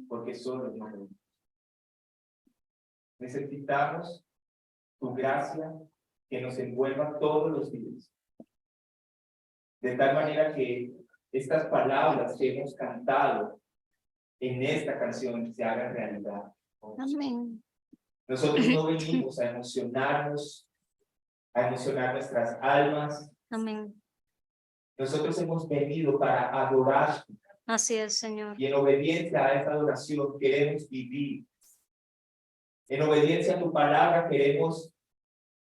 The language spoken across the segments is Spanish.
porque solos no podemos. Necesitamos tu gracia que nos envuelva todos los días. De tal manera que estas palabras que hemos cantado en esta canción se hagan realidad. Amén. Nosotros no venimos a emocionarnos, a emocionar nuestras almas. Amén. Nosotros hemos venido para adorar. Así es, Señor. Y en obediencia a esta adoración queremos vivir. En obediencia a tu palabra queremos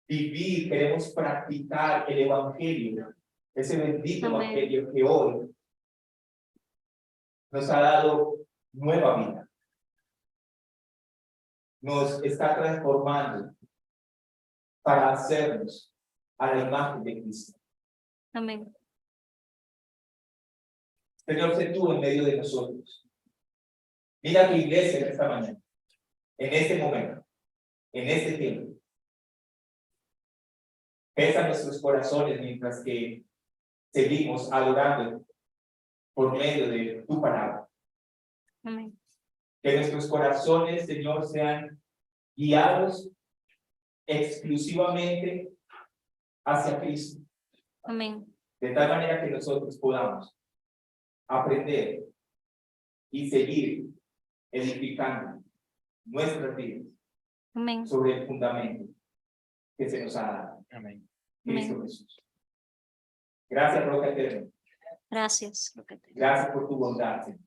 vivir, queremos practicar el evangelio. Ese bendito Amén. evangelio que hoy nos ha dado nueva vida. Nos está transformando para hacernos a la imagen de Cristo. Amén. Señor, sé tú en medio de nosotros. Mira tu iglesia en esta mañana, en este momento, en este tiempo. Pesa nuestros corazones mientras que seguimos adorando por medio de tu palabra. Amén. Que nuestros corazones, Señor, sean guiados exclusivamente hacia Cristo. Amén. De tal manera que nosotros podamos aprender y seguir edificando nuestras vidas Amén. sobre el fundamento que se nos ha dado. Amén. Cristo Amén. Jesús. Gracias, Roca Eterno. Gracias. Gracias por tu bondad, Señor.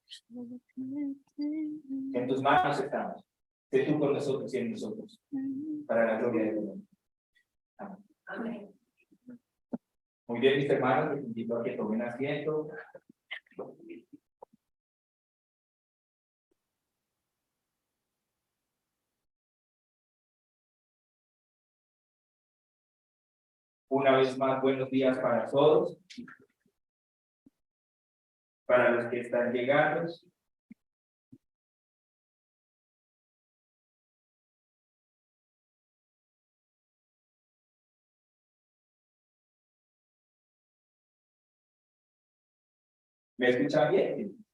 En tus manos estamos. Sé tú con nosotros y en nosotros. Para la gloria de Dios. Amén. Amén. Muy bien, mis hermanos, les invito a que tomen asiento. Una vez más, buenos días para todos. Para los que están llegando. ¿Me escuchan bien?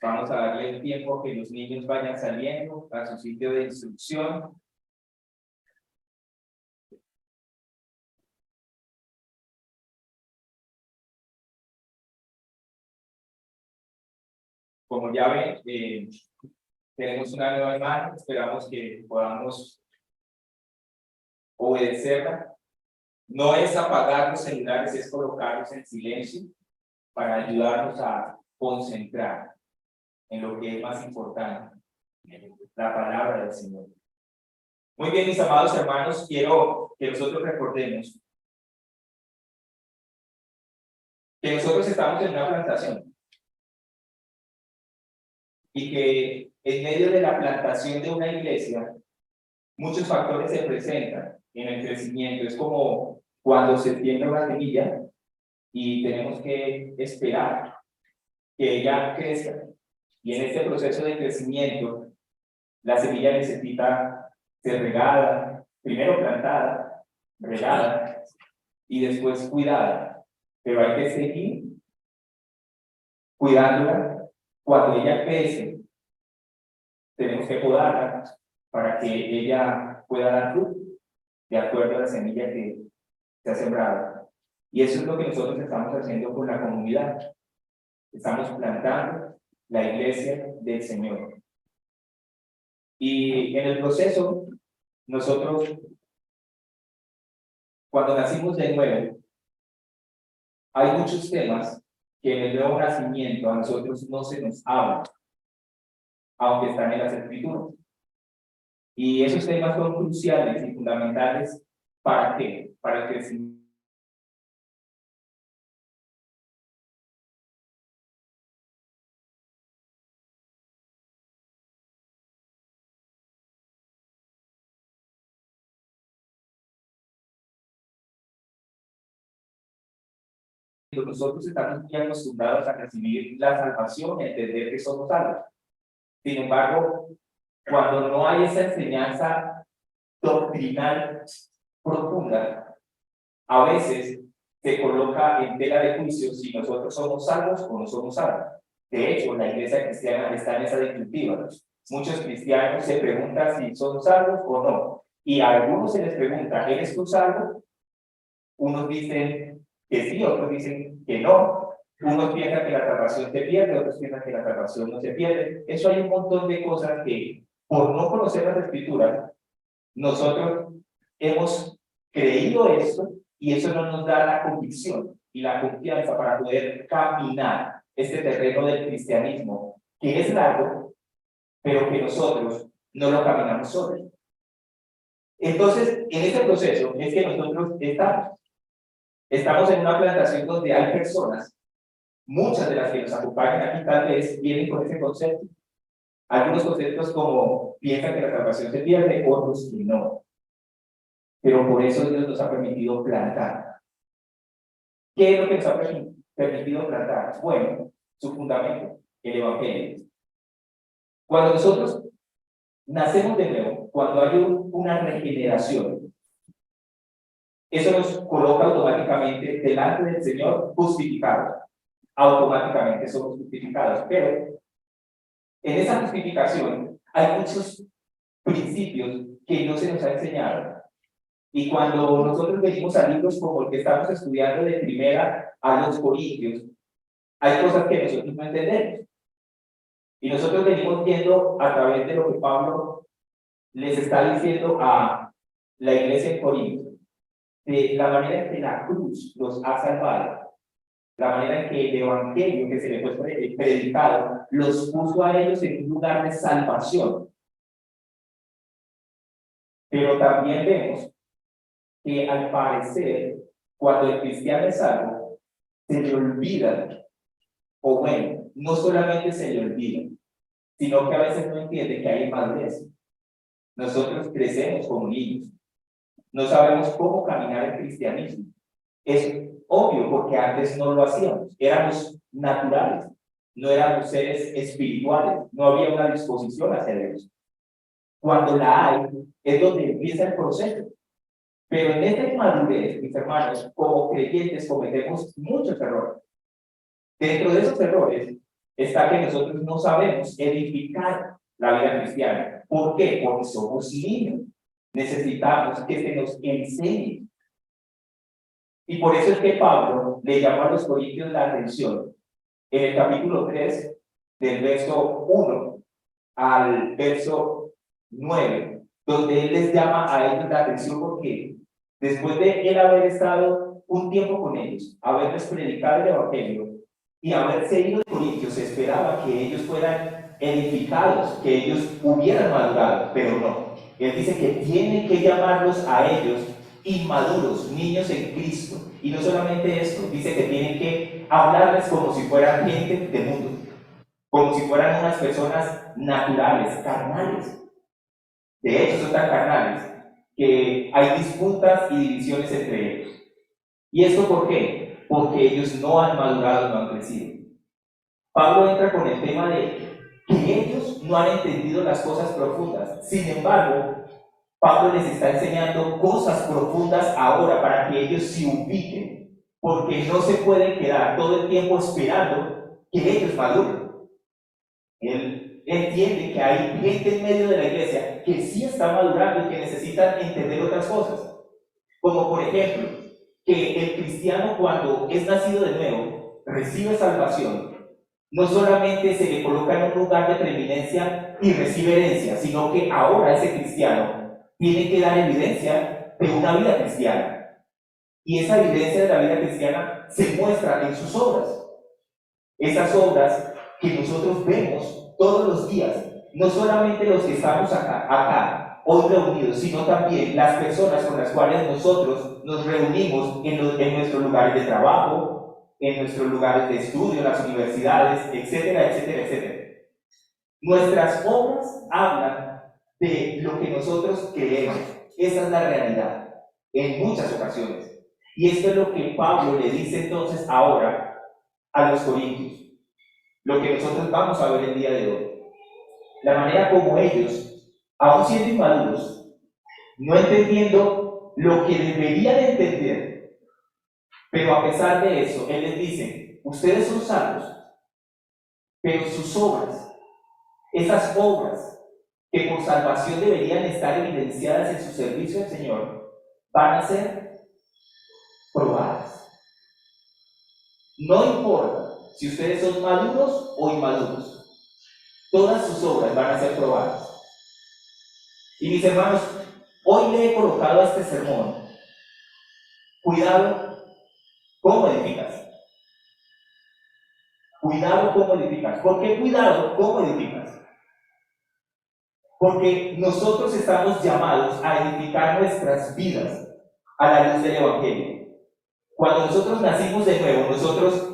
Vamos a darle el tiempo que los niños vayan saliendo a su sitio de instrucción. Como ya ven, tenemos una nueva imagen, esperamos que podamos obedecerla. No es apagar los celulares, es colocarlos en silencio para ayudarnos a concentrar en lo que es más importante, la palabra del Señor. Muy bien, mis amados hermanos, quiero que nosotros recordemos que nosotros estamos en una plantación y que en medio de la plantación de una iglesia muchos factores se presentan en el crecimiento. Es como cuando se siembra una semilla y tenemos que esperar que ella crezca. Y en este proceso de crecimiento, la semilla necesita ser regada, primero plantada, regada y después cuidada. Pero hay que seguir cuidándola. Cuando ella crece, tenemos que podarla para que ella pueda dar fruto de acuerdo a la semilla que se ha sembrado. Y eso es lo que nosotros estamos haciendo con la comunidad. Estamos plantando la iglesia del Señor. Y en el proceso, nosotros, cuando nacimos de nuevo, hay muchos temas que en el nuevo nacimiento a nosotros no se nos habla, aunque están en las Escrituras. Y esos temas son cruciales y fundamentales. ¿Para qué? Para el crecimiento. Nosotros estamos muy acostumbrados a recibir la salvación y a entender que somos salvos. Sin embargo, cuando no hay esa enseñanza doctrinal profunda, a veces se coloca en tela de juicio si nosotros somos salvos o no somos salvos. De hecho, la iglesia cristiana está en esa disyuntiva. Muchos cristianos se preguntan si son salvos o no. Y a algunos se les pregunta, ¿eres tú salvo? Unos dicen que sí, otros dicen que no. Unos piensan que la salvación se pierde, otros piensan que la salvación no se pierde. Eso hay un montón de cosas que, por no conocer las escrituras, nosotros hemos creído esto y eso no nos da la convicción y la confianza para poder caminar este terreno del cristianismo, que es largo, pero que nosotros no lo caminamos solos. Entonces, en este proceso es que nosotros estamos en una plantación donde hay personas, muchas de las que nos acompañan aquí tal vez vienen con ese concepto. Algunos conceptos como piensan que la salvación se pierde, otros que no. Pero por eso Dios nos ha permitido plantar. ¿Qué es lo que nos ha permitido plantar? Bueno, su fundamento, el Evangelio. Cuando nosotros nacemos de nuevo, cuando hay una regeneración, eso nos coloca automáticamente delante del Señor justificados. Automáticamente somos justificados. Pero en esa justificación hay muchos principios que no se nos ha enseñado. Y cuando nosotros venimos a libros como el que estamos estudiando de Primera a los Corintios, hay cosas que nosotros no entendemos. Y nosotros venimos viendo a través de lo que Pablo les está diciendo a la iglesia en Corinto, de la manera en que la cruz los ha salvado, la manera en que el evangelio que se les fue predicado los puso a ellos en un lugar de salvación. Pero también vemos que al parecer, cuando el cristiano es salvo, se le olvida, o bueno, no solamente se le olvida, sino que a veces no entiende que hay madurez. Nosotros crecemos como niños, no sabemos cómo caminar el cristianismo. Es obvio porque antes no lo hacíamos, éramos naturales, no éramos seres espirituales, no había una disposición hacia Dios. Cuando la hay, es donde empieza el proceso. Pero en esta inmadurez, mis hermanos, como creyentes cometemos muchos errores. Dentro de esos errores está que nosotros no sabemos edificar la vida cristiana. ¿Por qué? Porque somos niños. Necesitamos que se nos enseñe. Y por eso es que Pablo le llamó a los corintios la atención. En el capítulo 3, del verso 1 al verso 9, donde él les llama a ellos la atención porque después de él haber estado un tiempo con ellos, haberles predicado el evangelio y haberse ido de Corintios, se esperaba que ellos fueran edificados, que ellos hubieran madurado, pero no. Él dice que tiene que llamarlos a ellos inmaduros, niños en Cristo. Y no solamente esto, dice que tienen que hablarles como si fueran gente del mundo, como si fueran unas personas naturales, carnales. De hecho, son tan carnales que hay disputas y divisiones entre ellos. ¿Y esto por qué? Porque ellos no han madurado, no han crecido. Pablo entra con el tema de que ellos no han entendido las cosas profundas. Sin embargo, Pablo les está enseñando cosas profundas ahora para que ellos se ubiquen, porque no se pueden quedar todo el tiempo esperando que ellos maduren. Él entiende que hay gente en medio de la iglesia que sí está madurando y que necesitan entender otras cosas. Como por ejemplo, que el cristiano cuando es nacido de nuevo, recibe salvación, no solamente se le coloca en un lugar de preeminencia y recibe herencia, sino que ahora ese cristiano tiene que dar evidencia de una vida cristiana. Y esa evidencia de la vida cristiana se muestra en sus obras. Esas obras que nosotros vemos todos los días, no solamente los que estamos acá hoy reunidos, sino también las personas con las cuales nosotros nos reunimos en nuestros lugares de trabajo, en nuestros lugares de estudio, en las universidades, etcétera, etcétera, etcétera. Nuestras obras hablan de lo que nosotros creemos. Esa es la realidad, en muchas ocasiones. Y esto es lo que Pablo le dice entonces ahora a los corintios. Lo que nosotros vamos a ver el día de hoy. La manera como ellos, aún siendo inmaduros, no entendiendo lo que deberían entender, pero a pesar de eso, él les dice, ustedes son salvos, pero sus obras, esas obras que por salvación deberían estar evidenciadas en su servicio al Señor, van a ser probadas. No importa si ustedes son maduros o inmaduros, todas sus obras van a ser probadas. Y mis hermanos, hoy le he colocado a este sermón, cuidado cómo edificas. Cuidado cómo edificas. ¿Por qué cuidado cómo edificas? Porque nosotros estamos llamados a edificar nuestras vidas a la luz del Evangelio. Cuando nosotros nacimos de nuevo, nosotros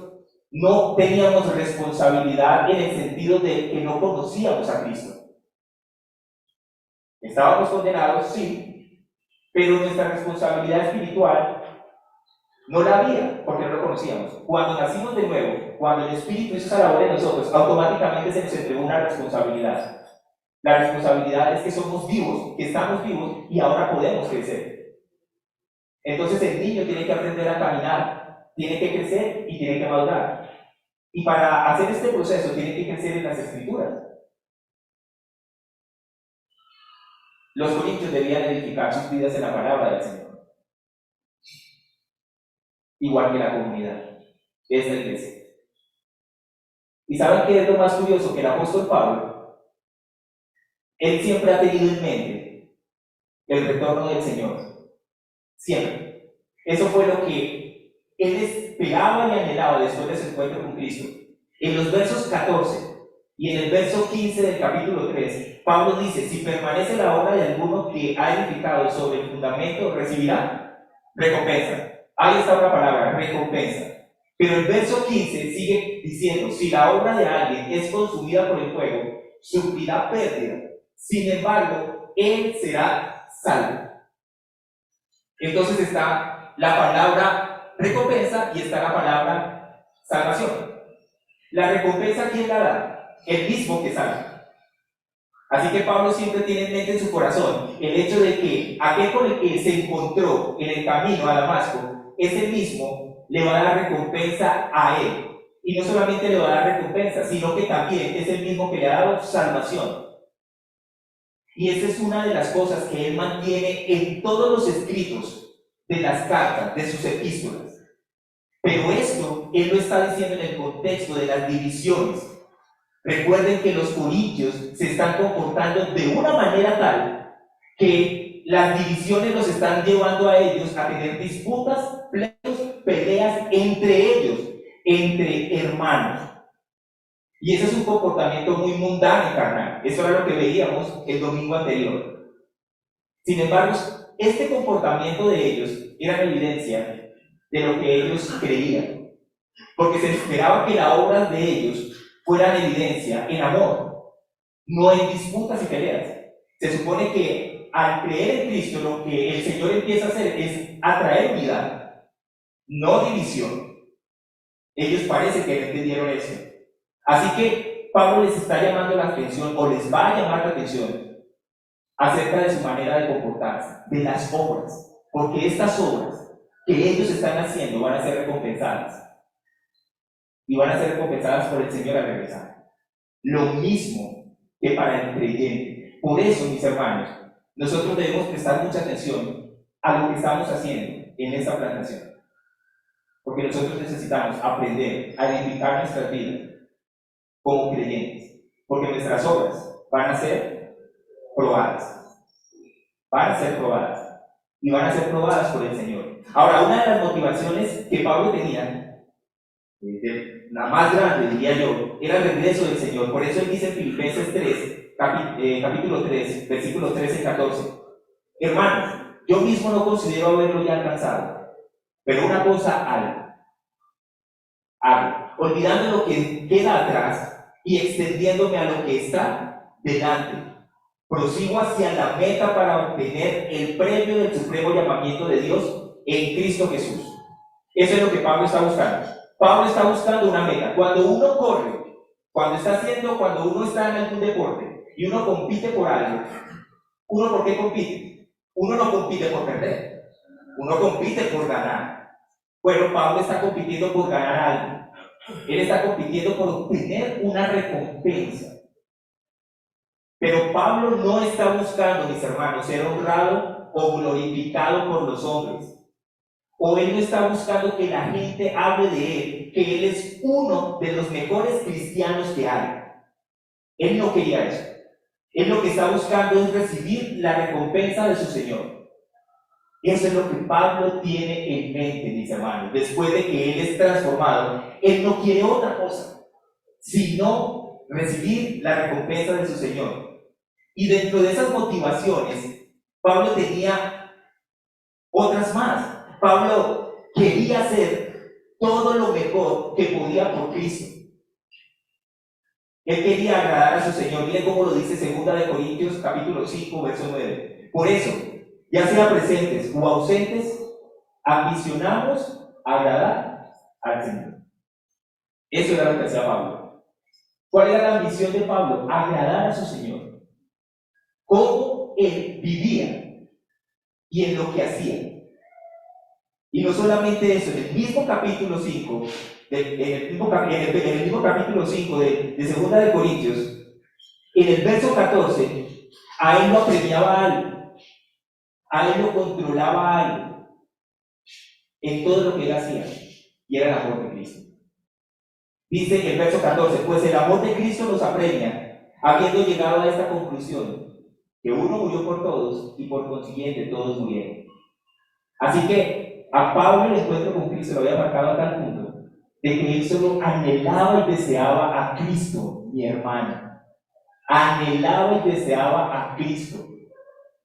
no teníamos responsabilidad en el sentido de que no conocíamos a Cristo. Estábamos condenados, sí, pero nuestra responsabilidad espiritual no la había, porque no lo conocíamos. Cuando nacimos de nuevo, cuando el Espíritu hizo esa labor en nosotros, automáticamente se nos entregó una responsabilidad. La responsabilidad es que somos vivos, que estamos vivos y ahora podemos crecer. Entonces el niño tiene que aprender a caminar, tiene que crecer y tiene que madurar. Y para hacer este proceso tiene que crecer en las Escrituras. Los corintios debían edificar sus vidas en la palabra del Señor. Igual que la comunidad, es la iglesia. ¿Y saben qué es lo más curioso? Que el apóstol Pablo, él siempre ha tenido en mente el retorno del Señor. Siempre. Eso fue lo que él esperaba y anhelaba después de su encuentro con Cristo. En los versos 14 y en el verso 15 del capítulo 3, Pablo dice: si permanece la obra de alguno que ha edificado sobre el fundamento, recibirá recompensa. Ahí está una palabra, recompensa. Pero el verso 15 sigue diciendo: si la obra de alguien es consumida por el fuego, sufrirá pérdida. Sin embargo, él será salvo. Entonces está la palabra recompensa y está la palabra salvación. La recompensa, ¿quién la da? El mismo que salva. Así que Pablo siempre tiene en mente en su corazón el hecho de que aquel con el que se encontró en el camino a Damasco, ese mismo le va a dar recompensa a él. Y no solamente le va a dar recompensa, sino que también es el mismo que le ha dado salvación. Y esa es una de las cosas que él mantiene en todos los escritos de las cartas, de sus epístolas. Pero esto él lo está diciendo en el contexto de las divisiones. Recuerden que los corintios se están comportando de una manera tal que las divisiones los están llevando a ellos a tener disputas, pleitos, peleas entre ellos, entre hermanos. Y ese es un comportamiento muy mundano y carnal. Eso era lo que veíamos el domingo anterior. Sin embargo, este comportamiento de ellos era evidencia de lo que ellos creían, porque se esperaba que las obras de ellos fueran evidencia en amor, no en disputas y peleas. Se supone que al creer en Cristo lo que el Señor empieza a hacer es atraer unidad, no división. Ellos parece que no entendieron eso. Así que Pablo les está llamando la atención, o les va a llamar la atención, acerca de su manera de comportarse, de las obras, porque estas obras que ellos están haciendo van a ser recompensadas. Y van a ser recompensadas por el Señor al regresar. Lo mismo que para el creyente. Por eso, mis hermanos, nosotros debemos prestar mucha atención a lo que estamos haciendo en esta plantación. Porque nosotros necesitamos aprender a edificar nuestras vidas como creyentes. Porque nuestras obras van a ser probadas. Van a ser probadas. Y van a ser probadas por el Señor. Ahora, una de las motivaciones que Pablo tenía, la más grande, diría yo, era el regreso del Señor. Por eso él dice en Filipenses 3, capítulo 3, versículos 13 y 14: hermanos, yo mismo no considero haberlo ya alcanzado, pero una cosa hago, olvidando lo que queda atrás y extendiéndome a lo que está delante. Prosigo hacia la meta para obtener el premio del supremo llamamiento de Dios en Cristo Jesús. Eso es lo que Pablo está buscando. Pablo está buscando una meta. Cuando uno corre, cuando uno está en algún deporte y uno compite por algo, ¿uno por qué compite? Uno no compite por perder, uno compite por ganar. Bueno, Pablo está compitiendo por ganar algo. Él está compitiendo por obtener una recompensa. Pero Pablo no está buscando, mis hermanos, ser honrado o glorificado por los hombres. O él no está buscando que la gente hable de él, que él es uno de los mejores cristianos que hay. Él no quería eso. Él lo que está buscando es recibir la recompensa de su Señor. Eso es lo que Pablo tiene en mente, mis hermanos. Después de que él es transformado, él no quiere otra cosa, sino recibir la recompensa de su Señor. Y dentro de esas motivaciones, Pablo tenía otras más. Pablo quería hacer todo lo mejor que podía por Cristo. Él quería agradar a su Señor. Miren cómo lo dice 2 Corintios capítulo 5, verso 9. Por eso, ya sea presentes o ausentes, ambicionamos agradar al Señor. Eso era lo que hacía Pablo. ¿Cuál era la ambición de Pablo? Agradar a su Señor. Cómo él vivía y en lo que hacía. Y no solamente eso, en el mismo capítulo 5, en el mismo capítulo 5 de 2 Corintios, en el verso 14, a él lo apremiaba algo, a él lo controlaba algo, en todo lo que él hacía, y era el amor de Cristo. Dice en el verso 14, pues el amor de Cristo nos apremia, habiendo llegado a esta conclusión, que uno murió por todos, y por consiguiente todos murieron. Así que a Pablo el encuentro con Cristo lo había marcado a tal punto de que él solo anhelaba y deseaba a Cristo, mi hermano. Anhelaba y deseaba a Cristo.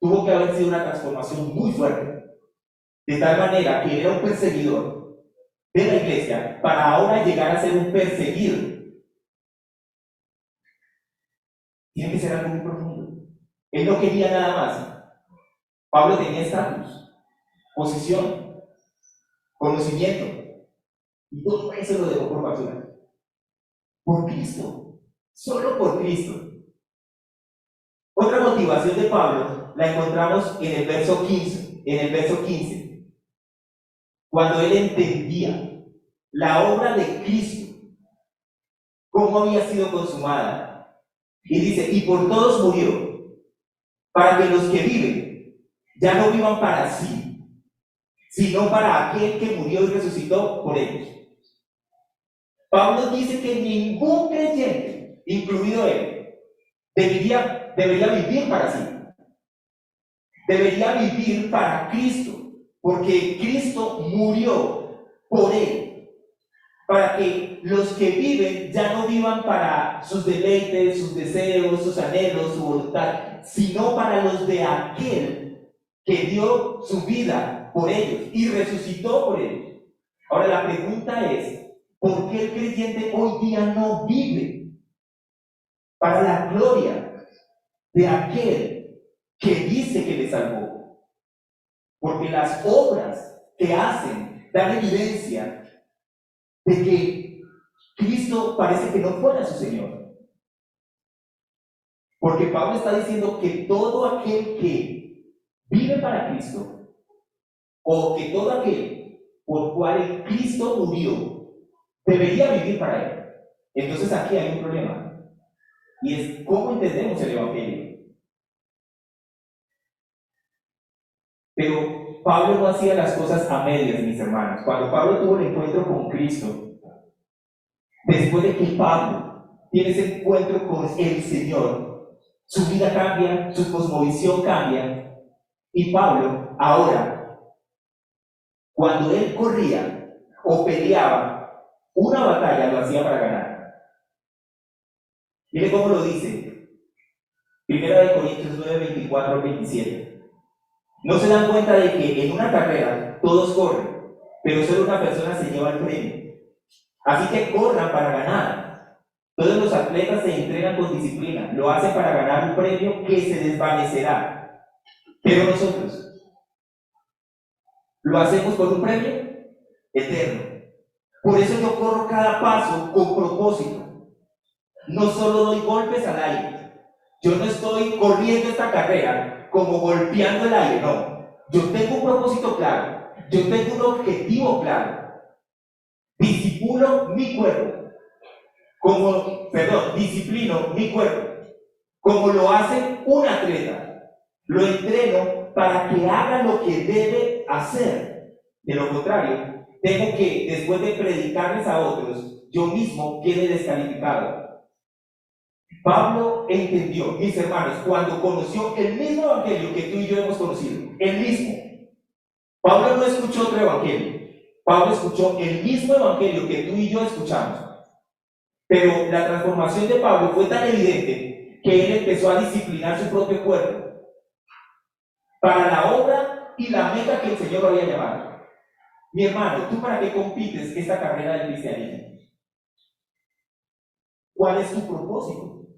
Tuvo que haber sido una transformación muy fuerte, de tal manera que era un perseguidor de la iglesia para ahora llegar a ser un perseguido. Tiene que ser algo muy profundo. Él no quería nada más. Pablo tenía estatus, posición, conocimiento, y todo eso lo dejó por basura. Por Cristo, solo por Cristo. Otra motivación de Pablo la encontramos en el verso 15, cuando él entendía la obra de Cristo, cómo había sido consumada. Y dice, y por todos murió, para que los que viven ya no vivan para sí, sino para aquel que murió y resucitó por ellos. Pablo dice que ningún creyente, incluido él, debería vivir para sí. Debería vivir para Cristo, porque Cristo murió por él, para que los que viven ya no vivan para sus deleites, sus deseos, sus anhelos, su voluntad, sino para los de aquel que dio su vida por ellos y resucitó por ellos. Ahora la pregunta es, ¿por qué el creyente hoy día no vive para la gloria de aquel que dice que le salvó? Porque las obras que hacen dan evidencia de que Cristo parece que no fuera su Señor. Porque Pablo está diciendo que todo aquel que vive para Cristo, o que todo aquel por cual Cristo murió, debería vivir para él. Entonces aquí hay un problema, y es cómo entendemos el Evangelio. Pero Pablo no hacía las cosas a medias, mis hermanos. Cuando Pablo tuvo el encuentro con Cristo, después de que Pablo tiene ese encuentro con el Señor, su vida cambia, su cosmovisión cambia, y Pablo ahora, cuando él corría o peleaba una batalla, lo hacía para ganar. Mire cómo lo dice 1 Corintios 9, 24 al 27. No se dan cuenta de que en una carrera todos corren, pero solo una persona se lleva el premio. Así que corran para ganar. Todos los atletas se entrenan con disciplina, lo hacen para ganar un premio que se desvanecerá. Pero nosotros lo hacemos por un premio eterno. Por eso yo corro cada paso con propósito. No solo doy golpes al aire. Yo no estoy corriendo esta carrera como golpeando el aire, no. Yo tengo un propósito claro. Yo tengo un objetivo claro. disciplino mi cuerpo, disciplino mi cuerpo, como lo hace un atleta. Lo entreno para que haga lo que debe hacer. De lo contrario, temo que después de predicarles a otros, yo mismo quede descalificado. Pablo entendió, mis hermanos, cuando conoció el mismo evangelio que tú y yo hemos conocido, el mismo. Pablo no escuchó otro evangelio. Pablo escuchó el mismo evangelio que tú y yo escuchamos. Pero la transformación de Pablo fue tan evidente que él empezó a disciplinar su propio cuerpo para la obra y la meta que el Señor lo había llamado. Mi hermano, ¿tú para qué compites esta carrera del cristianismo? ¿Cuál es tu propósito?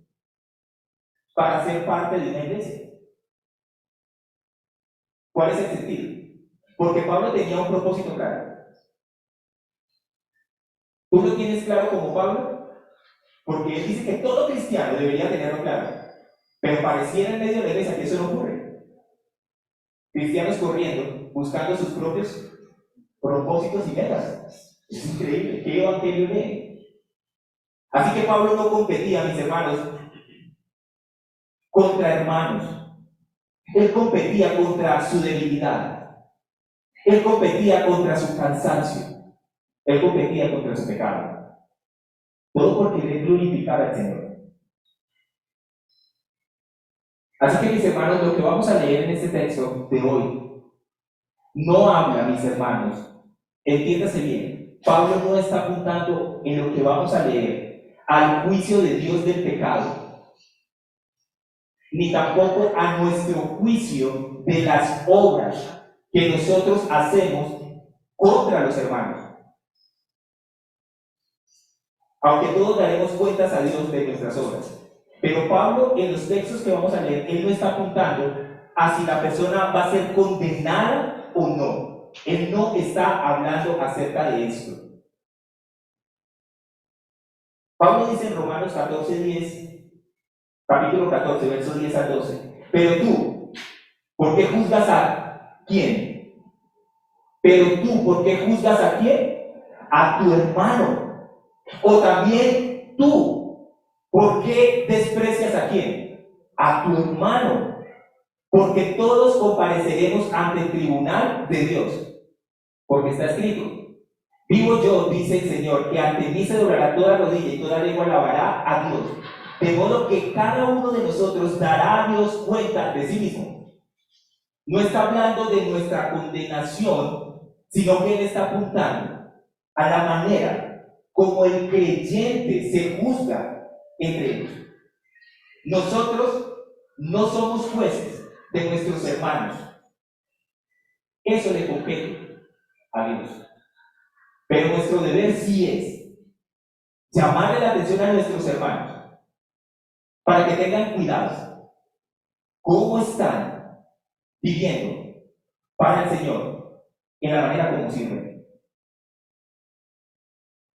Para ser parte de una iglesia. ¿Cuál es el sentido? Porque Pablo tenía un propósito claro. ¿Tú lo tienes claro como Pablo? Porque él dice que todo cristiano debería tenerlo claro. Pero pareciera en medio de la iglesia que eso no ocurre. Cristianos corriendo, buscando sus propios propósitos y metas. Es increíble. ¿Qué evangelio leen? Así que Pablo no competía, mis hermanos, contra hermanos. Él competía contra su debilidad. Él competía contra su cansancio. Él competía contra su pecado. Todo por querer glorificar al Señor. Así que, mis hermanos, lo que vamos a leer en este texto de hoy no habla, mis hermanos, entiéndase bien, Pablo no está apuntando en lo que vamos a leer al juicio de Dios del pecado, ni tampoco a nuestro juicio de las obras que nosotros hacemos contra los hermanos. Aunque todos daremos cuentas a Dios de nuestras obras. Pero Pablo, en los textos que vamos a leer, él no está apuntando a si la persona va a ser condenada o no. Él no está hablando acerca de esto. Pablo dice en Romanos 14:10, capítulo 14, versos 10 al 12. Pero tú, ¿por qué juzgas a quién? Pero tú, ¿por qué juzgas a quién? A tu hermano. O también tú, ¿por qué desprecias a quién? A tu hermano. Porque todos compareceremos ante el tribunal de Dios. Porque está escrito: vivo yo, dice el Señor, que ante mí se doblará toda rodilla y toda lengua alabará a Dios. De modo que cada uno de nosotros dará a Dios cuenta de sí mismo. No está hablando de nuestra condenación, sino que él está apuntando a la manera como el creyente se juzga entre ellos. Nosotros no somos jueces de nuestros hermanos. Eso le compete a Dios. Pero nuestro deber sí es llamarle la atención a nuestros hermanos para que tengan cuidado. ¿Cómo están viviendo para el Señor en la manera como sirven?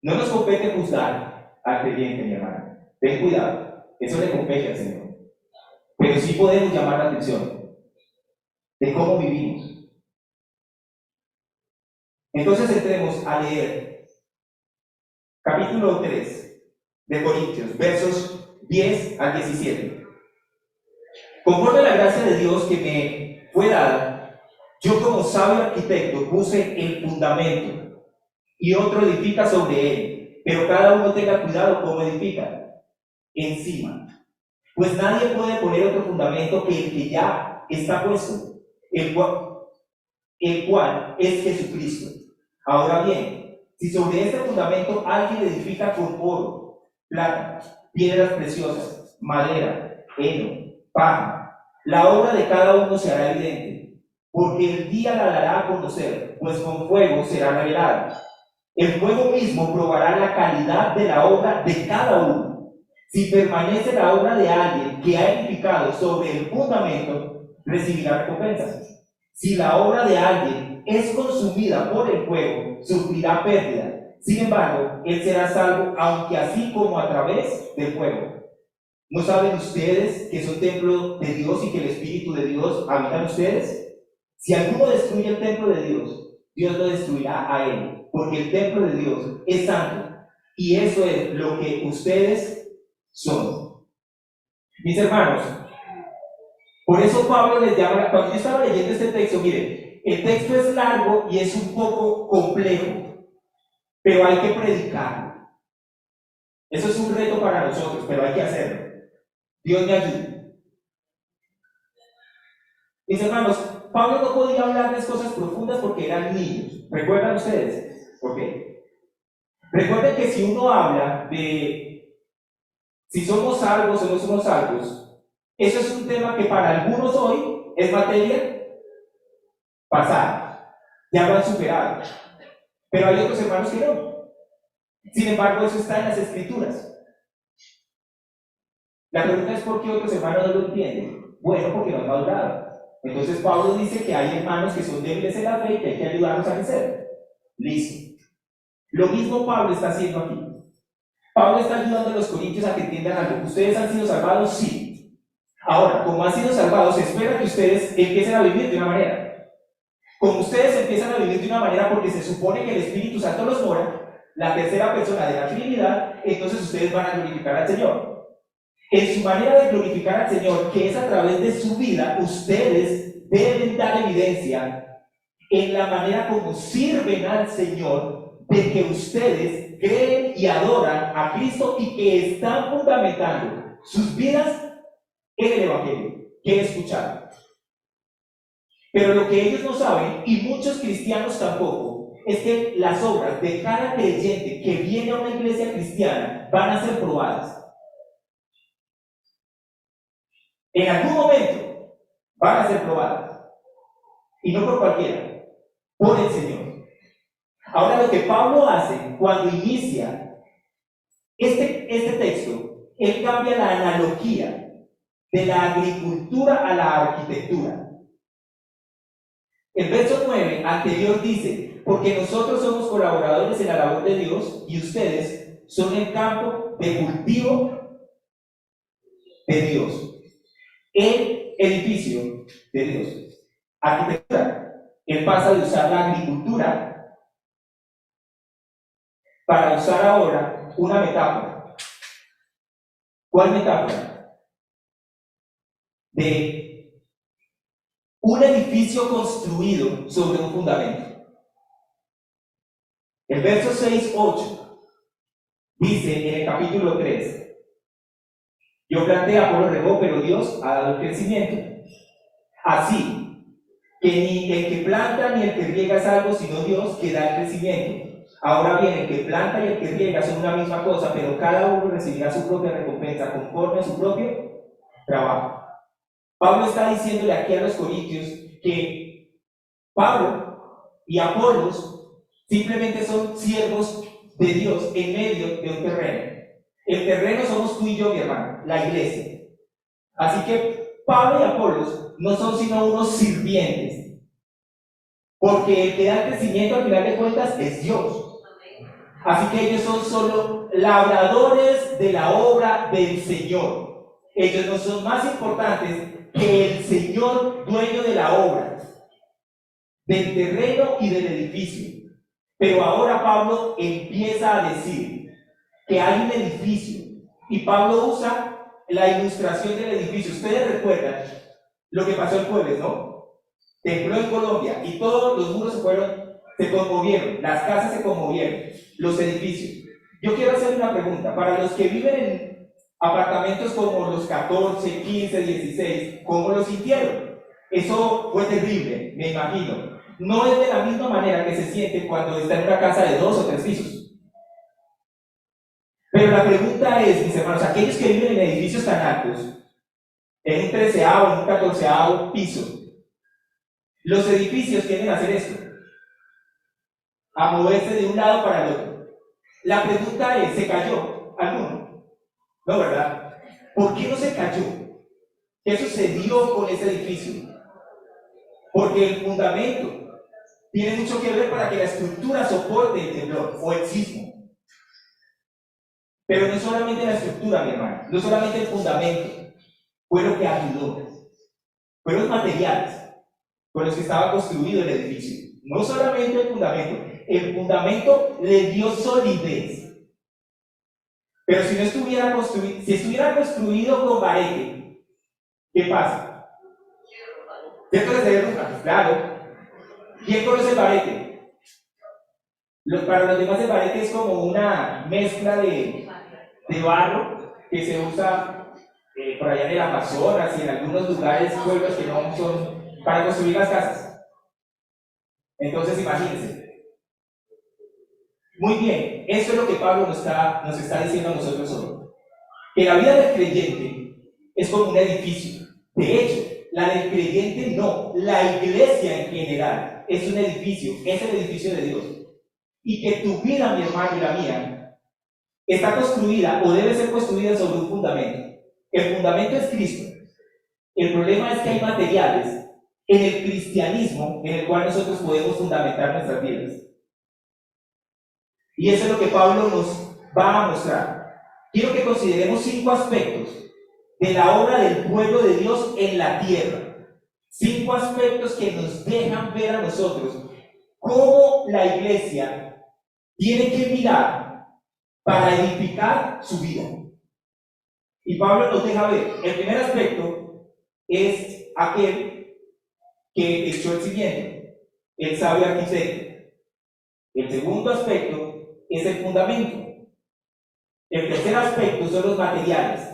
No nos compete juzgar al creyente, mi hermano. Ten cuidado, eso le compete al Señor. Pero sí podemos llamar la atención de cómo vivimos. Entonces entremos a leer capítulo 3 de Corintios, versos 10 al 17. Conforme a la gracia de Dios que me fue dada, yo como sabio arquitecto puse el fundamento y otro edifica sobre él, pero cada uno tenga cuidado cómo edifica encima. Pues nadie puede poner otro fundamento que el que ya está puesto, el cual es Jesucristo. Ahora bien, si sobre este fundamento alguien edifica con oro, plata, piedras preciosas, madera, heno, paja, la obra de cada uno se hará evidente, porque el día la dará a conocer, pues con fuego será revelada. El fuego mismo probará la calidad de la obra de cada uno. Si permanece la obra de alguien que ha edificado sobre el fundamento, recibirá recompensas. Si la obra de alguien es consumida por el fuego, sufrirá pérdida. Sin embargo, él será salvo, aunque así como a través del fuego. ¿No saben ustedes que son templo de Dios y que el Espíritu de Dios habita en ustedes? Si alguno destruye el templo de Dios, Dios lo destruirá a él, porque el templo de Dios es santo, y eso es lo que ustedes son. Mis hermanos, por eso Pablo les llama, cuando yo estaba leyendo este texto, miren, el texto es largo y es un poco complejo, pero hay que predicarlo. Eso es un reto para nosotros, pero hay que hacerlo. Dios me ayude. Mis hermanos, Pablo no podía hablarles cosas profundas porque eran niños. ¿Recuerdan ustedes? ¿Por qué? Recuerden que si uno habla de si somos salvos o no somos salvos, eso es un tema que para algunos hoy es materia pasada. Ya lo han superado. Pero hay otros hermanos que no. Sin embargo, eso está en las Escrituras. La pregunta es ¿por qué otros hermanos no lo entienden? Bueno, porque no han madurado. Entonces Pablo dice que hay hermanos que son débiles en la fe y que hay que ayudarlos a crecer. Listo. Lo mismo Pablo está haciendo aquí. Pablo está ayudando a los corintios a que entiendan algo. ¿Ustedes han sido salvados? Sí. Ahora, como han sido salvados, se espera que ustedes empiecen a vivir de una manera. Como ustedes empiezan a vivir de una manera porque se supone que el Espíritu Santo los mora, la tercera persona de la Trinidad, entonces ustedes van a glorificar al Señor. En su manera de glorificar al Señor, que es a través de su vida, ustedes deben dar evidencia en la manera como sirven al Señor, de que ustedes creen y adoran a Cristo y que están fundamentando sus vidas en el Evangelio, que escucharon. Pero lo que ellos no saben, y muchos cristianos tampoco, es que las obras de cada creyente que viene a una iglesia cristiana van a ser probadas. En algún momento van a ser probadas. Y no por cualquiera, por el Señor. Ahora lo que Pablo hace cuando inicia este texto, él cambia la analogía de la agricultura a la arquitectura. El verso 9 anterior dice, porque nosotros somos colaboradores en la labor de Dios y ustedes son el campo de cultivo de Dios. El edificio de Dios. Arquitectura. Él pasa de usar la agricultura para usar ahora una metáfora. ¿Cuál metáfora? De un edificio construido sobre un fundamento. El verso 6-8 dice en el capítulo 3, yo planté, Apolo regó, pero Dios ha dado el crecimiento. Así que ni el que planta ni el que riega es algo, sino Dios que da el crecimiento. Ahora bien, el que planta y el que riega son una misma cosa, pero cada uno recibirá su propia recompensa conforme a su propio trabajo. Pablo está diciéndole aquí a los corintios que Pablo y Apolos simplemente son siervos de Dios en medio de un terreno. El terreno somos tú y yo, mi hermano, la iglesia. Así que Pablo y Apolos no son sino unos sirvientes, porque el que da el crecimiento al final de cuentas es Dios. Así que ellos son solo labradores de la obra del Señor. Ellos no son más importantes que el Señor dueño de la obra, del terreno y del edificio. Pero ahora Pablo empieza a decir que hay un edificio y Pablo usa la ilustración del edificio. Ustedes recuerdan lo que pasó el jueves, ¿no? Tembló en Colombia y todos los muros se conmovieron, las casas se conmovieron, los edificios. Yo quiero hacer una pregunta, para los que viven en apartamentos como los 14, 15, 16, ¿cómo lo sintieron? Eso fue terrible, me imagino. No es de la misma manera que se siente cuando está en una casa de 2 o 3 pisos. Pero la pregunta es, mis hermanos, aquellos que viven en edificios tan altos, en un 13º, en un 14º piso, los edificios tienden a hacer esto, a moverse de un lado para el otro. La pregunta es, ¿se cayó alguno? No, ¿verdad? ¿Por qué no se cayó? ¿Qué sucedió con ese edificio? Porque el fundamento tiene mucho que ver para que la estructura soporte el temblor o el sismo. Pero no solamente la estructura, mi hermano, no solamente el fundamento fue lo que ayudó, fueron los materiales con los que estaba construido el edificio. No solamente el fundamento, el fundamento le dio solidez. Pero si no estuviera construido, si estuviera construido con barete, ¿qué pasa? ¿Cierto que se derrumba? Claro. ¿Quién conoce el barete? Para los demás el barete es como una mezcla de barro que se usa por allá en el Amazonas y en algunos lugares, pueblos que no son para construir las casas. Entonces imagínense. Muy bien, eso es lo que Pablo nos está diciendo a nosotros hoy. Que la vida del creyente es como un edificio. De hecho, la del creyente no, la iglesia en general es un edificio, es el edificio de Dios. Y que tu vida, mi hermano, y la mía, está construida o debe ser construida sobre un fundamento. El fundamento es Cristo. El problema es que hay materiales en el cristianismo en el cual nosotros podemos fundamentar nuestras vidas. Y eso es lo que Pablo nos va a mostrar. Quiero que consideremos 5 aspectos de la obra del pueblo de Dios en la tierra. 5 aspectos que nos dejan ver a nosotros cómo la iglesia tiene que mirar para edificar su vida. Y Pablo nos deja ver. El primer aspecto es aquel que echó el siguiente, el sabio arquitecto. El segundo aspecto es el fundamento. El tercer aspecto son los materiales.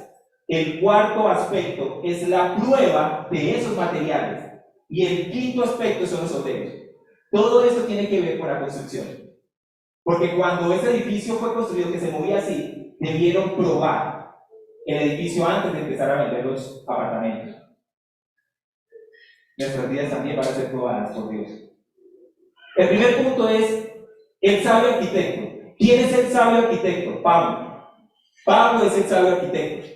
El cuarto aspecto es la prueba de esos materiales. Y el quinto aspecto son los obreros. Todo esto tiene que ver con la construcción. Porque cuando ese edificio fue construido, que se movía así, debieron probar el edificio antes de empezar a vender los apartamentos. Nuestras vidas también van a ser probadas por Dios. El primer punto es el sabio arquitecto. ¿Quién es el sabio arquitecto? Pablo. Pablo es el sabio arquitecto.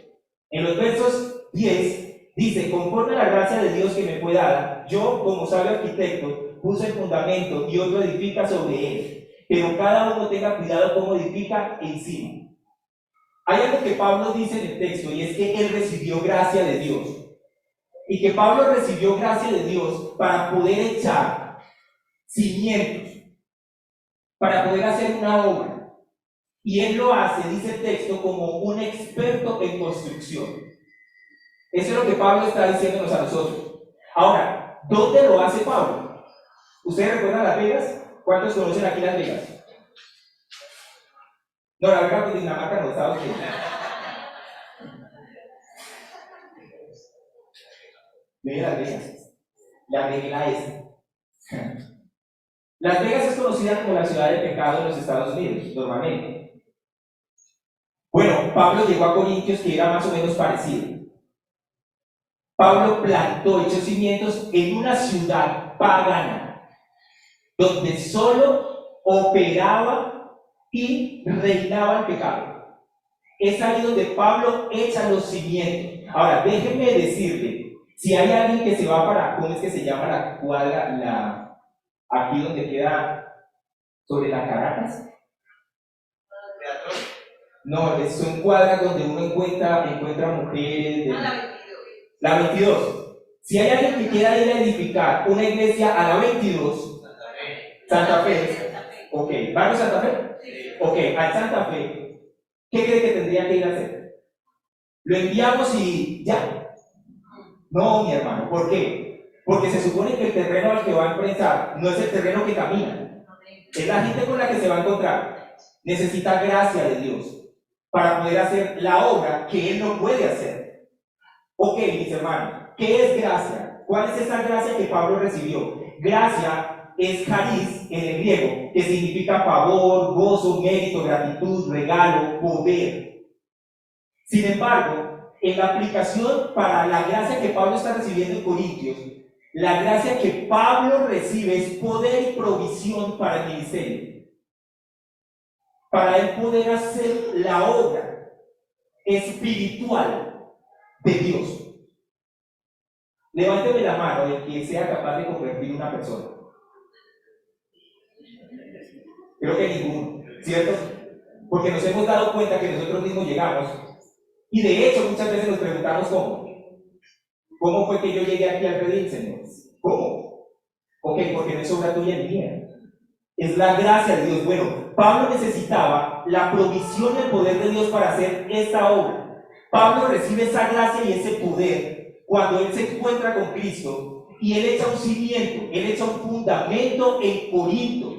En los versos 10 dice: conforme a la gracia de Dios que me fue dada, yo como sabio arquitecto puse el fundamento y otro edifica sobre él. Pero cada uno tenga cuidado cómo edifica encima. Hay algo que Pablo dice en el texto, y es que él recibió gracia de Dios. Y que Pablo recibió gracia de Dios para poder echar cimientos, para poder hacer una obra. Y él lo hace, dice el texto, como un experto en construcción. Eso es lo que Pablo está diciéndonos a nosotros. Ahora, ¿dónde lo hace Pablo? ¿Ustedes recuerdan Las Vegas? ¿Cuántos conocen aquí Las Vegas? No, Las Vegas, pues Dinamarca, no, Estados Unidos. Ve Las Vegas, la regla es. Las Vegas es conocida como la ciudad del pecado en los Estados Unidos, normalmente. Bueno, Pablo llegó a Corintios, que era más o menos parecido. Pablo plantó, echó cimientos en una ciudad pagana, donde solo operaba y reinaba el pecado. Es ahí donde Pablo echa los cimientos. Ahora, déjenme decirle, si hay alguien que se va para, ¿cómo es que se llama la cuadra, aquí donde queda, sobre la Caracas? No, son cuadras donde uno encuentra mujeres. La 22. Si hay alguien que quiera ir a edificar una iglesia a la 22, Santa Fe. Ok, ¿vamos a Santa Fe? Sí. Ok, al Santa Fe, ¿qué cree que tendría que ir a hacer? ¿Lo enviamos y ya? No, mi hermano, ¿por qué? Porque se supone que el terreno al que va a enfrentar no es el terreno que camina, es la gente con la que se va a encontrar. Necesita gracia de Dios para poder hacer la obra que él no puede hacer. Ok, mis hermanos, ¿qué es gracia? ¿Cuál es esa gracia que Pablo recibió? Gracia es charis en el griego, que significa favor, gozo, mérito, gratitud, regalo, poder. Sin embargo, en la aplicación para la gracia que Pablo está recibiendo en Corintios, la gracia que Pablo recibe es poder y provisión para el ministerio. Para él poder hacer la obra espiritual de Dios. Levánteme la mano el que sea capaz de convertir una persona. Creo que ninguno, ¿cierto? Porque nos hemos dado cuenta que nosotros mismos llegamos y de hecho muchas veces nos preguntamos ¿cómo fue que yo llegué aquí al redil, Señor? ¿Cómo? Ok, porque no es obra tuya ni mía. Es la gracia de Dios. Bueno, Pablo necesitaba la provisión del poder de Dios para hacer esta obra. Pablo recibe esa gracia y ese poder cuando él se encuentra con Cristo y él echa un cimiento, él echa un fundamento en Corinto.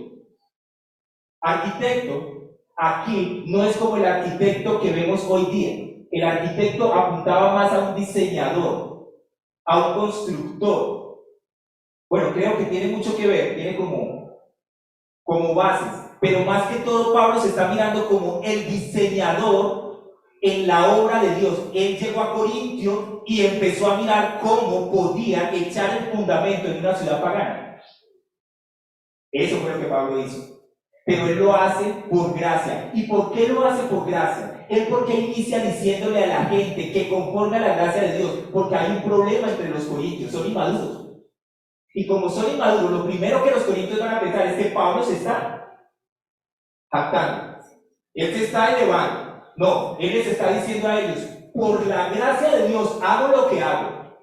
Arquitecto, aquí no es como el arquitecto que vemos hoy día. El arquitecto apuntaba más a un diseñador, a un constructor. Bueno, creo que tiene mucho que ver, tiene como bases, pero más que todo Pablo se está mirando como el diseñador en la obra de Dios. Él llegó a Corintio y empezó a mirar cómo podía echar el fundamento en una ciudad pagana. Eso fue lo que Pablo hizo. Pero él lo hace por gracia. ¿Y por qué lo hace por gracia? Él porque inicia diciéndole a la gente que conforme a la gracia de Dios, porque hay un problema entre los corintios, son inmaduros. Y como son inmaduros, lo primero que los corintios van a pensar es que Pablo se está jactando. Él se está elevando. No, él les está diciendo a ellos, por la gracia de Dios hago lo que hago.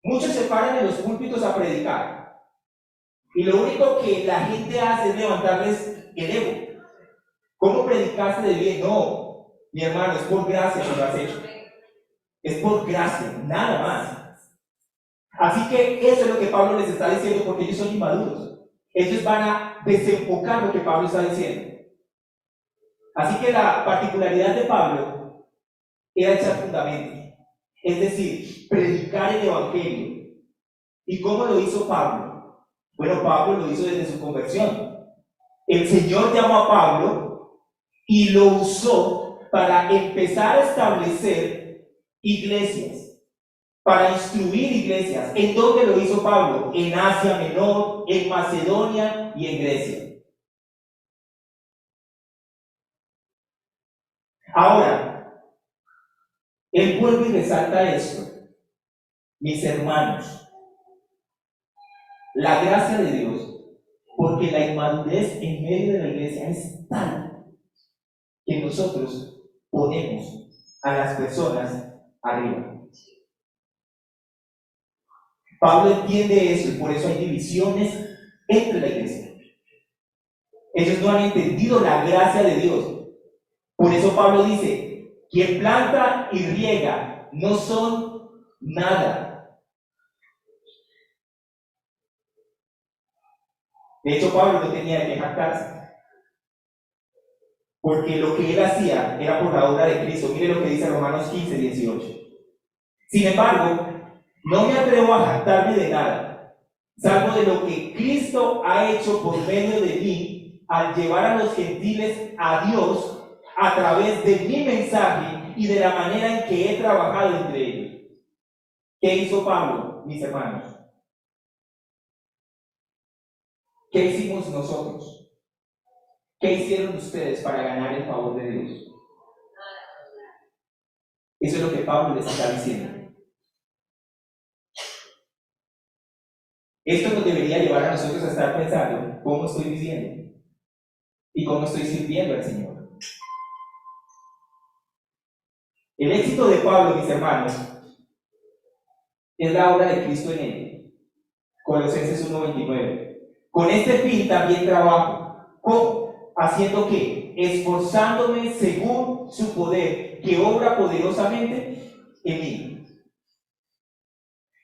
Muchos se paran en los púlpitos a predicar. Y lo único que la gente hace es levantarles el ego. ¿Cómo predicaste de bien? No, mi hermano, es por gracia que lo has hecho. Es por gracia, nada más. Así que eso es lo que Pablo les está diciendo porque ellos son inmaduros. Ellos van a desenfocar lo que Pablo está diciendo. Así que la particularidad de Pablo era echar fundamento. Es decir, predicar el evangelio. ¿Y cómo lo hizo Pablo? Bueno, Pablo lo hizo desde su conversión. El Señor llamó a Pablo y lo usó para empezar a establecer iglesias, para instruir iglesias. ¿En dónde lo hizo Pablo? En Asia Menor, en Macedonia y en Grecia. Ahora, él vuelve y resalta esto. Mis hermanos, la gracia de Dios, porque la inmadurez en medio de la iglesia es tal que nosotros ponemos a las personas arriba. Pablo entiende eso y por eso hay divisiones entre la iglesia. Ellos no han entendido la gracia de Dios. Por eso Pablo dice, quien planta y riega no son nada. De hecho, Pablo no tenía de qué jactarse. Porque lo que él hacía era por la obra de Cristo. Mire lo que dice Romanos 15, 18. Sin embargo, no me atrevo a jactarme de nada, salvo de lo que Cristo ha hecho por medio de mí al llevar a los gentiles a Dios a través de mi mensaje y de la manera en que he trabajado entre ellos. ¿Qué hizo Pablo, mis hermanos? ¿Qué hicimos nosotros? ¿Qué hicieron ustedes para ganar el favor de Dios? Eso es lo que Pablo les está diciendo. Esto nos debería llevar a nosotros a estar pensando cómo estoy viviendo y cómo estoy sirviendo al Señor. El éxito de Pablo, mis hermanos, es la obra de Cristo en él. Colosenses 1:29. Con este fin también trabajo. ¿Cómo? ¿Haciendo qué? Esforzándome según su poder, que obra poderosamente en mí.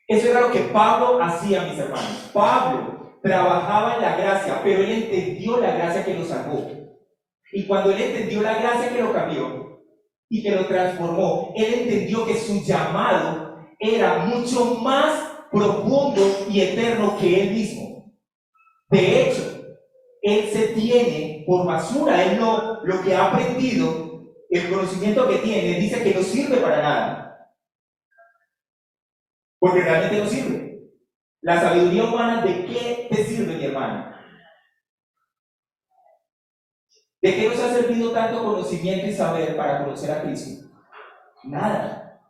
Eso era lo que Pablo hacía, mis hermanos. Pablo trabajaba en la gracia, pero él entendió la gracia que lo salvó. Y cuando él entendió la gracia que lo cambió y que lo transformó, él entendió que su llamado era mucho más profundo y eterno que él mismo. De hecho, él se tiene por basura. Él no, lo que ha aprendido, el conocimiento que tiene, dice que no sirve para nada. Porque realmente no sirve. La sabiduría humana, ¿de qué te sirve, mi hermano? ¿De qué nos ha servido tanto conocimiento y saber para conocer a Cristo? Nada.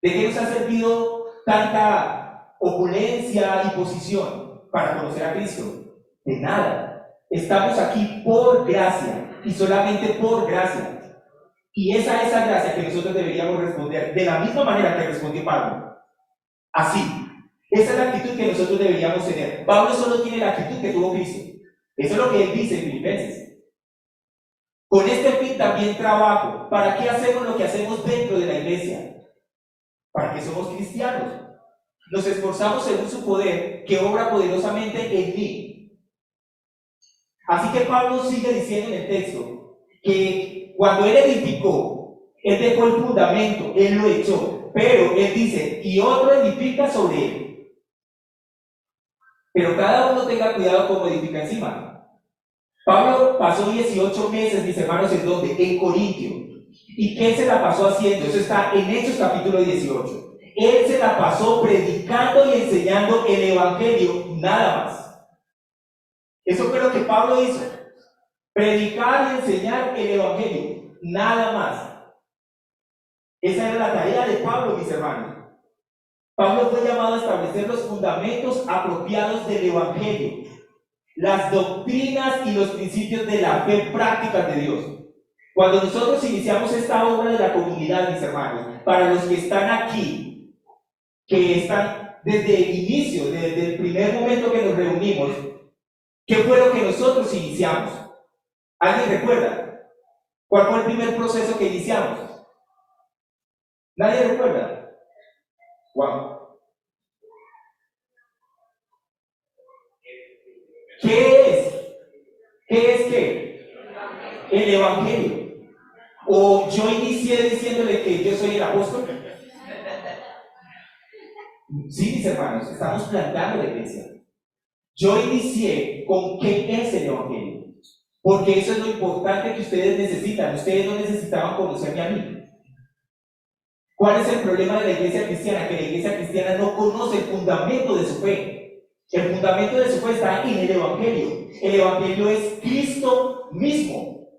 ¿De qué nos ha servido tanta opulencia y posición para conocer a Cristo? De nada. Estamos aquí por gracia y solamente por gracia. Y esa es esa gracia que nosotros deberíamos responder de la misma manera que respondió Pablo. Así. Esa es la actitud que nosotros deberíamos tener. Pablo solo tiene la actitud que tuvo Cristo. Eso es lo que él dice en Filipenses. Con este fin también trabajo. ¿Para qué hacemos lo que hacemos dentro de la iglesia? Para que somos cristianos. Nos esforzamos según su poder, que obra poderosamente en mí. Así que Pablo sigue diciendo en el texto que cuando él edificó, él dejó el fundamento, él lo echó, pero él dice, y otro edifica sobre él. Pero cada uno tenga cuidado como edifica encima. Pablo pasó 18 meses, mis hermanos, ¿en dónde? En Corintio. ¿Y qué se la pasó haciendo? Eso está en Hechos capítulo 18. Él se la pasó predicando y enseñando el evangelio, nada más. Eso fue lo que Pablo hizo. Predicar y enseñar el evangelio, nada más. Esa era la tarea de Pablo, mis hermanos. Pablo fue llamado a establecer los fundamentos apropiados del evangelio, las doctrinas y los principios de la fe prácticas de Dios. Cuando nosotros iniciamos esta obra de la comunidad, mis hermanos, para los que están aquí, que están desde el inicio, desde el primer momento que nos reunimos, ¿qué fue lo que nosotros iniciamos? ¿Alguien recuerda? ¿Cuál fue el primer proceso que iniciamos? ¿Nadie recuerda? Wow. ¿Qué es? ¿Qué es qué? El evangelio. ¿O yo inicié diciéndole que yo soy el apóstol? Sí, mis hermanos, estamos plantando la iglesia. Yo inicié con qué es el evangelio. Porque eso es lo importante que ustedes necesitan. Ustedes no necesitaban conocerme a mí. ¿Cuál es el problema de la iglesia cristiana? Que la iglesia cristiana no conoce el fundamento de su fe. El fundamento de su fe está en el evangelio. El evangelio es Cristo mismo.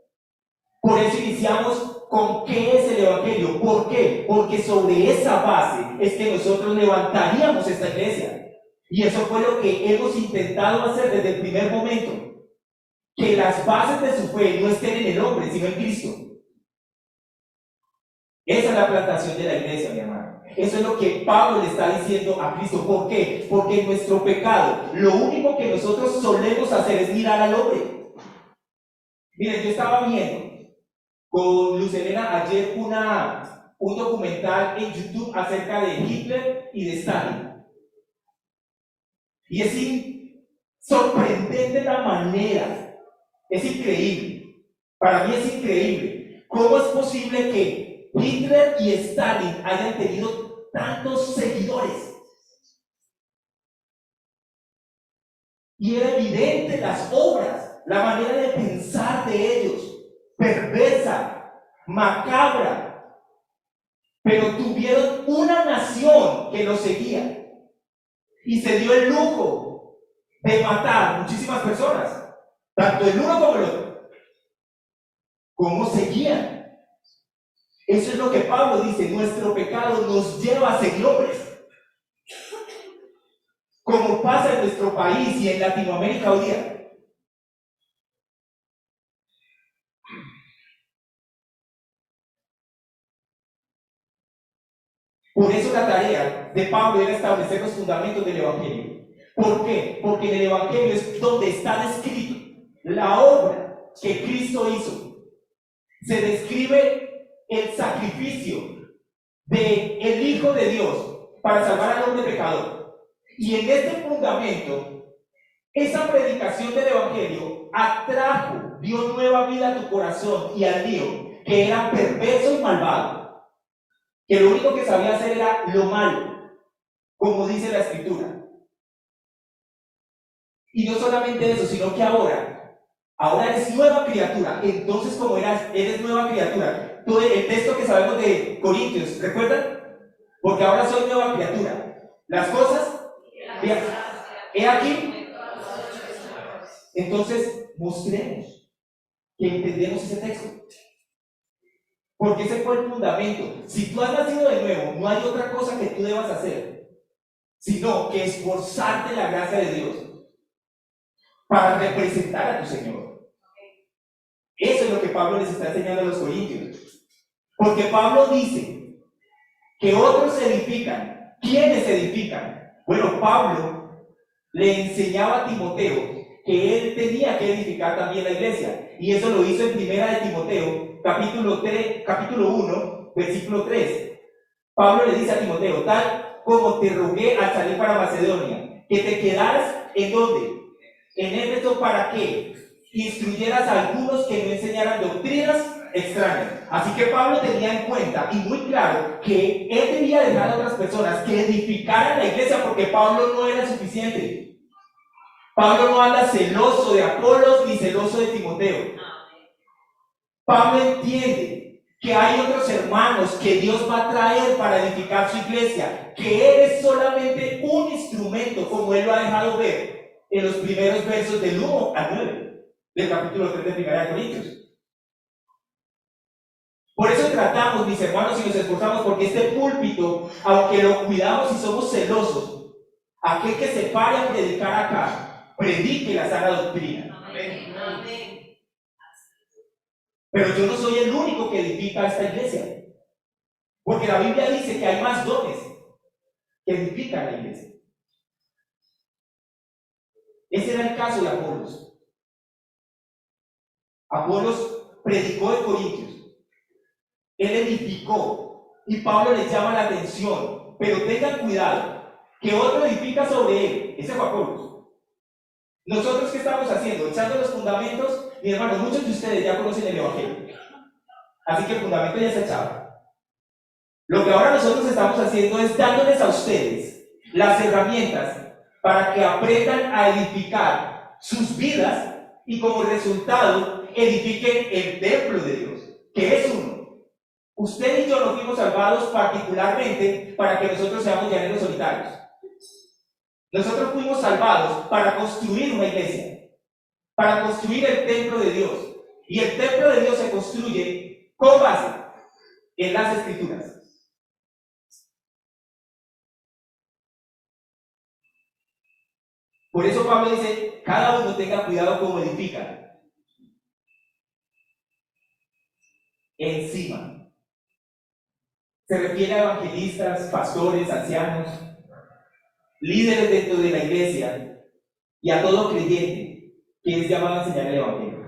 Por eso iniciamos con qué es el evangelio. ¿Por qué? Porque sobre esa base es que nosotros levantaríamos esta iglesia. Y eso fue lo que hemos intentado hacer desde el primer momento. Que las bases de su fe no estén en el hombre, sino en Cristo. Esa es la plantación de la iglesia, mi hermano. Eso es lo que Pablo le está diciendo a Cristo. ¿Por qué? Porque en nuestro pecado, lo único que nosotros solemos hacer es mirar al hombre. Miren, yo estaba viendo con Luz Elena ayer un documental en YouTube acerca de Hitler y de Stalin. Y es sorprendente la manera, es increíble. Para mí es increíble. ¿Cómo es posible que Hitler y Stalin hayan tenido tantos seguidores? Y era evidente las obras, la manera de pensar de ellos, perversa, macabra, pero tuvieron una nación que los seguía y se dio el lujo de matar muchísimas personas, tanto el uno como el otro. ¿Cómo seguían? Eso es lo que Pablo dice, nuestro pecado nos lleva a seguir hombres. Como pasa en nuestro país y en Latinoamérica hoy día. Por eso la tarea de Pablo era establecer los fundamentos del Evangelio. ¿Por qué? Porque en el Evangelio es donde está descrito la obra que Cristo hizo. Se describe el sacrificio del Hijo de Dios para salvar al hombre pecador. Y en este fundamento, esa predicación del Evangelio atrajo, dio nueva vida a tu corazón y al mío, que era perverso y malvado. Que lo único que sabía hacer era lo malo, como dice la Escritura. Y no solamente eso, sino que ahora eres nueva criatura. Entonces, como eres nueva criatura, todo el texto que sabemos de Corintios, ¿recuerdan? Porque ahora soy nueva criatura. Las cosas, he aquí. Entonces, mostremos que entendemos ese texto. Porque ese fue el fundamento. Si tú has nacido de nuevo, no hay otra cosa que tú debas hacer, sino que esforzarte en la gracia de Dios para representar a tu Señor. Eso es lo que Pablo les está enseñando a los corintios. Porque Pablo dice que otros se edifican. ¿Quiénes se edifican? Bueno, Pablo le enseñaba a Timoteo que él tenía que edificar también la iglesia. Y eso lo hizo en Primera de Timoteo, capítulo 1, versículo 3. Pablo le dice a Timoteo, tal como te rogué al salir para Macedonia, que te quedaras ¿en dónde? En Éfeso, ¿para qué? Instruyeras a algunos que no enseñaran doctrinas extrañas. Así que Pablo tenía en cuenta y muy claro que él debía dejar a otras personas que edificaran la iglesia, porque Pablo no era suficiente. Pablo no anda celoso de Apolos ni celoso de Timoteo. Pablo entiende que hay otros hermanos que Dios va a traer para edificar su iglesia, que él es solamente un instrumento, como él lo ha dejado ver en los primeros versos del 1 al 9 del capítulo 3 de 1 Corintios. Por eso tratamos, mis hermanos, y nos esforzamos porque este púlpito, aunque lo cuidamos y somos celosos, aquel que se pare a predicar acá, predique la sana doctrina. Amén. Amén. Pero yo no soy el único que edifica esta iglesia, porque la Biblia dice que hay más dones que edifican la iglesia. Ese era el caso de Apolos. Apolos predicó en Corintios. Él edificó y Pablo le llama la atención, pero tengan cuidado que otro edifica sobre él. Ese fue Apolos. Nosotros, ¿qué estamos haciendo? Echando los fundamentos. Mi hermano, muchos de ustedes ya conocen el Evangelio, así que el fundamento ya está echado. Lo que ahora nosotros estamos haciendo es dándoles a ustedes las herramientas para que aprendan a edificar sus vidas y como resultado edifiquen el templo de Dios, que es uno. Usted y yo nos fuimos salvados particularmente para que nosotros seamos llaneros solitarios. Nosotros fuimos salvados para construir una iglesia, para construir el templo de Dios. Y el templo de Dios se construye con base en las Escrituras. Por eso Pablo dice, cada uno tenga cuidado como edifica. Encima. Se refiere a evangelistas, pastores, ancianos, líderes dentro de la iglesia y a todo creyente que es llamado a enseñar el evangelio.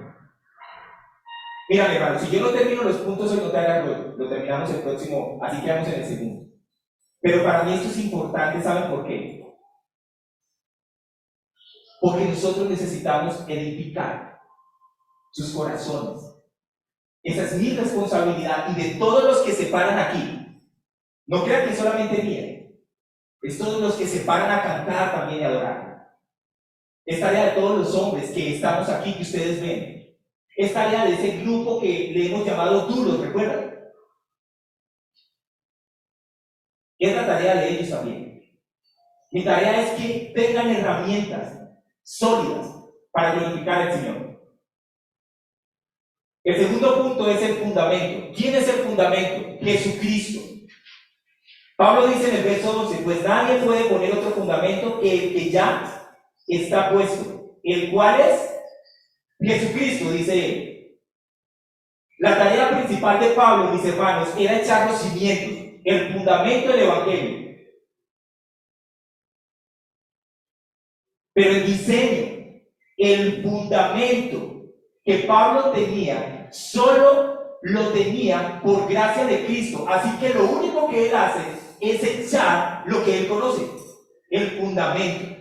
Mira, mi hermano, si yo no termino los puntos hoy, no te hagas lo terminamos el próximo, así quedamos en el segundo. Pero para mí esto es importante, ¿saben por qué? Porque nosotros necesitamos edificar sus corazones. Esa es mi responsabilidad y de todos los que se paran aquí. No crean que es solamente mía, es todos los que se paran a cantar también y a adorar. Es tarea de todos los hombres que estamos aquí, que ustedes ven. Es tarea de ese grupo que le hemos llamado duros, ¿recuerdan? Es la tarea de ellos también. Mi tarea es que tengan herramientas sólidas para glorificar al Señor. El segundo punto es el fundamento. ¿Quién es el fundamento? Jesucristo. Pablo dice en el verso 12, pues nadie puede poner otro fundamento que el que ya está puesto, el cual es Jesucristo, dice él. La tarea principal de Pablo, mis hermanos, era echar los cimientos, el fundamento del Evangelio. Pero el diseño, el fundamento que Pablo tenía, solo lo tenía por gracia de Cristo. Así que lo único que él hace es echar lo que él conoce, el fundamento,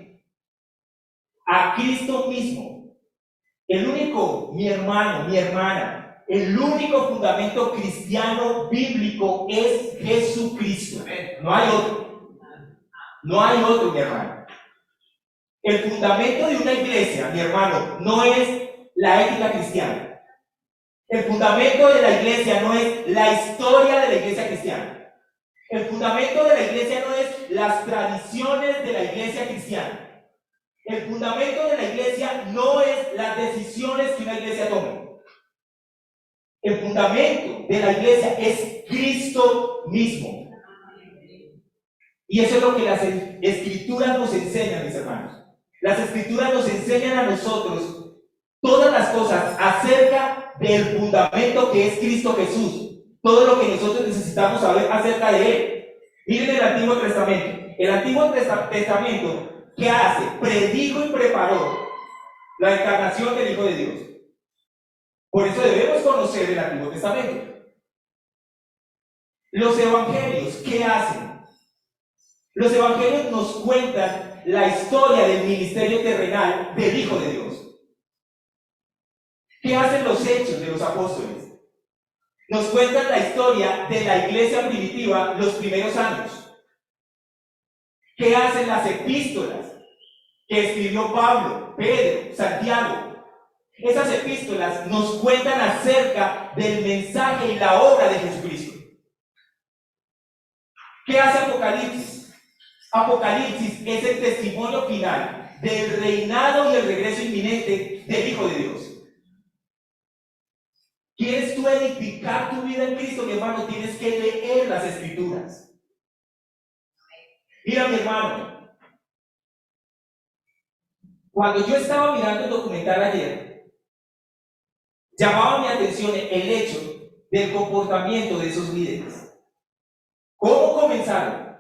a Cristo mismo. El único, mi hermano, mi hermana, el único fundamento cristiano bíblico es Jesucristo. No hay otro. No hay otro, mi hermano. El fundamento de una iglesia, mi hermano, no es la ética cristiana. El fundamento de la iglesia no es la historia de la iglesia cristiana. El fundamento de la iglesia no es las tradiciones de la iglesia cristiana. El fundamento de la iglesia no es las decisiones que una iglesia tome. El fundamento de la iglesia es Cristo mismo. Y eso es lo que las escrituras nos enseñan, mis hermanos. Las escrituras nos enseñan a nosotros todas las cosas acerca del fundamento que es Cristo Jesús. Todo lo que nosotros necesitamos saber acerca de Él. Miren el Antiguo Testamento. El Antiguo Testamento, ¿qué hace? Predijo y preparó la encarnación del Hijo de Dios. Por eso debemos conocer el Antiguo Testamento. Los evangelios, ¿qué hacen? Los evangelios nos cuentan la historia del ministerio terrenal del Hijo de Dios. ¿Qué hacen los hechos de los apóstoles? Nos cuentan la historia de la iglesia primitiva los primeros años. ¿Qué hacen las epístolas que escribió Pablo, Pedro, Santiago? Esas epístolas nos cuentan acerca del mensaje y la obra de Jesucristo. ¿Qué hace Apocalipsis? Apocalipsis es el testimonio final del reinado y el regreso inminente del Hijo de Dios. ¿Quieres tú edificar tu vida en Cristo, mi hermano? Tienes que leer las Escrituras. Mira, mi hermano, cuando yo estaba mirando el documental ayer, llamaba mi atención el hecho del comportamiento de esos líderes. ¿Cómo comenzaron?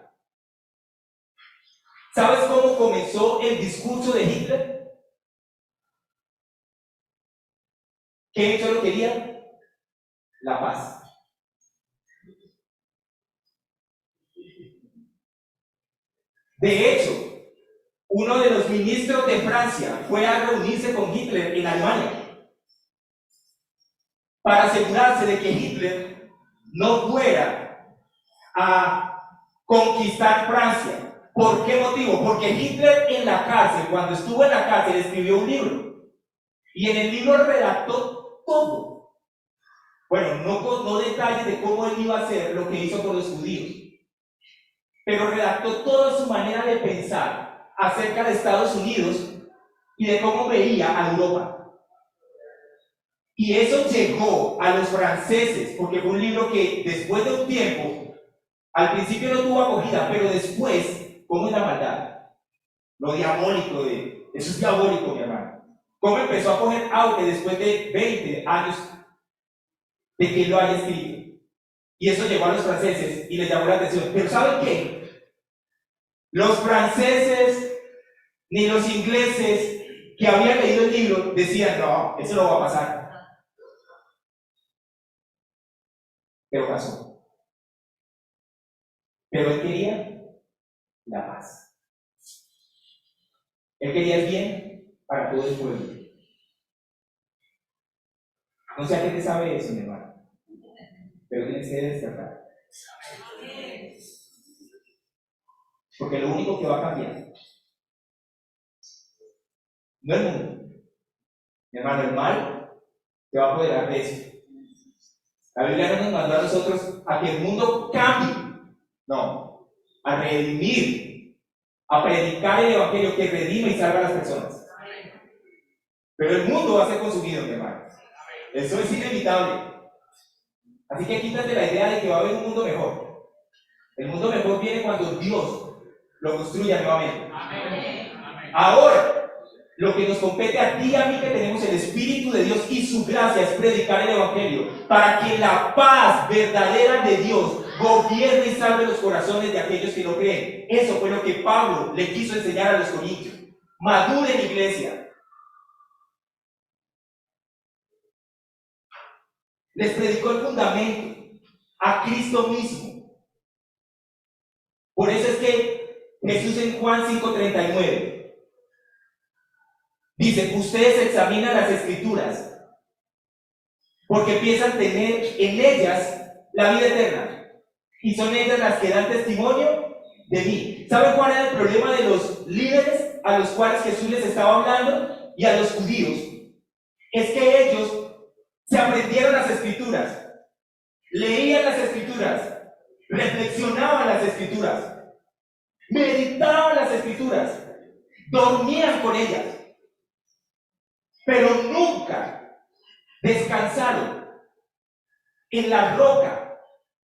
¿Sabes cómo comenzó el discurso de Hitler? ¿Qué solo quería? La paz. De hecho, uno de los ministros de Francia fue a reunirse con Hitler en Alemania para asegurarse de que Hitler no fuera a conquistar Francia. ¿Por qué motivo? Porque Hitler en la cárcel, cuando estuvo en la cárcel, escribió un libro y en el libro redactó todo. Bueno, no detalles de cómo él iba a hacer lo que hizo con los judíos, pero redactó toda su manera de pensar acerca de Estados Unidos y de cómo veía a Europa. Y eso llegó a los franceses, porque fue un libro que después de un tiempo, al principio no tuvo acogida, pero después, ¿cómo es la maldad? Lo diabólico eso es diabólico, mi hermano. ¿Cómo empezó a coger auge después de 20 años de que él lo haya escrito? Y eso llegó a los franceses y les llamó la atención. Pero ¿saben qué? Los franceses ni los ingleses que habían leído el libro decían, no, eso no va a pasar. Pero pasó. Pero él quería la paz. Él quería el bien para todo el pueblo. No sé a qué te sabe eso, mi hermano, pero tienes que despertar. Porque lo único que va a cambiar no el mundo. Mi hermano, el mal te va a apoderar de eso. La Biblia no nos mandó a nosotros a que el mundo cambie, no, a redimir, a predicar el evangelio que redime y salva a las personas. Pero el mundo va a ser consumido, mi hermano. Eso es inevitable. Así que quítate la idea de que va a haber un mundo mejor. El mundo mejor viene cuando Dios lo construya nuevamente. Ahora, lo que nos compete a ti y a mí, que tenemos el Espíritu de Dios y su gracia, es predicar el evangelio para que la paz verdadera de Dios gobierne y salve los corazones de aquellos que no creen. Eso fue lo que Pablo le quiso enseñar a los corintios. Maduren, iglesia. Les predicó el fundamento, a Cristo mismo. Por eso es que Jesús en Juan 5:39 dice, ustedes examinan las Escrituras porque piensan tener en ellas la vida eterna y son ellas las que dan testimonio de mí. ¿Saben cuál era el problema de los líderes a los cuales Jesús les estaba hablando y a los judíos? Es que ellos se aprendieron las Escrituras, leían las Escrituras, reflexionaban las Escrituras, meditaban las Escrituras, dormían con ellas, pero nunca descansaron en la roca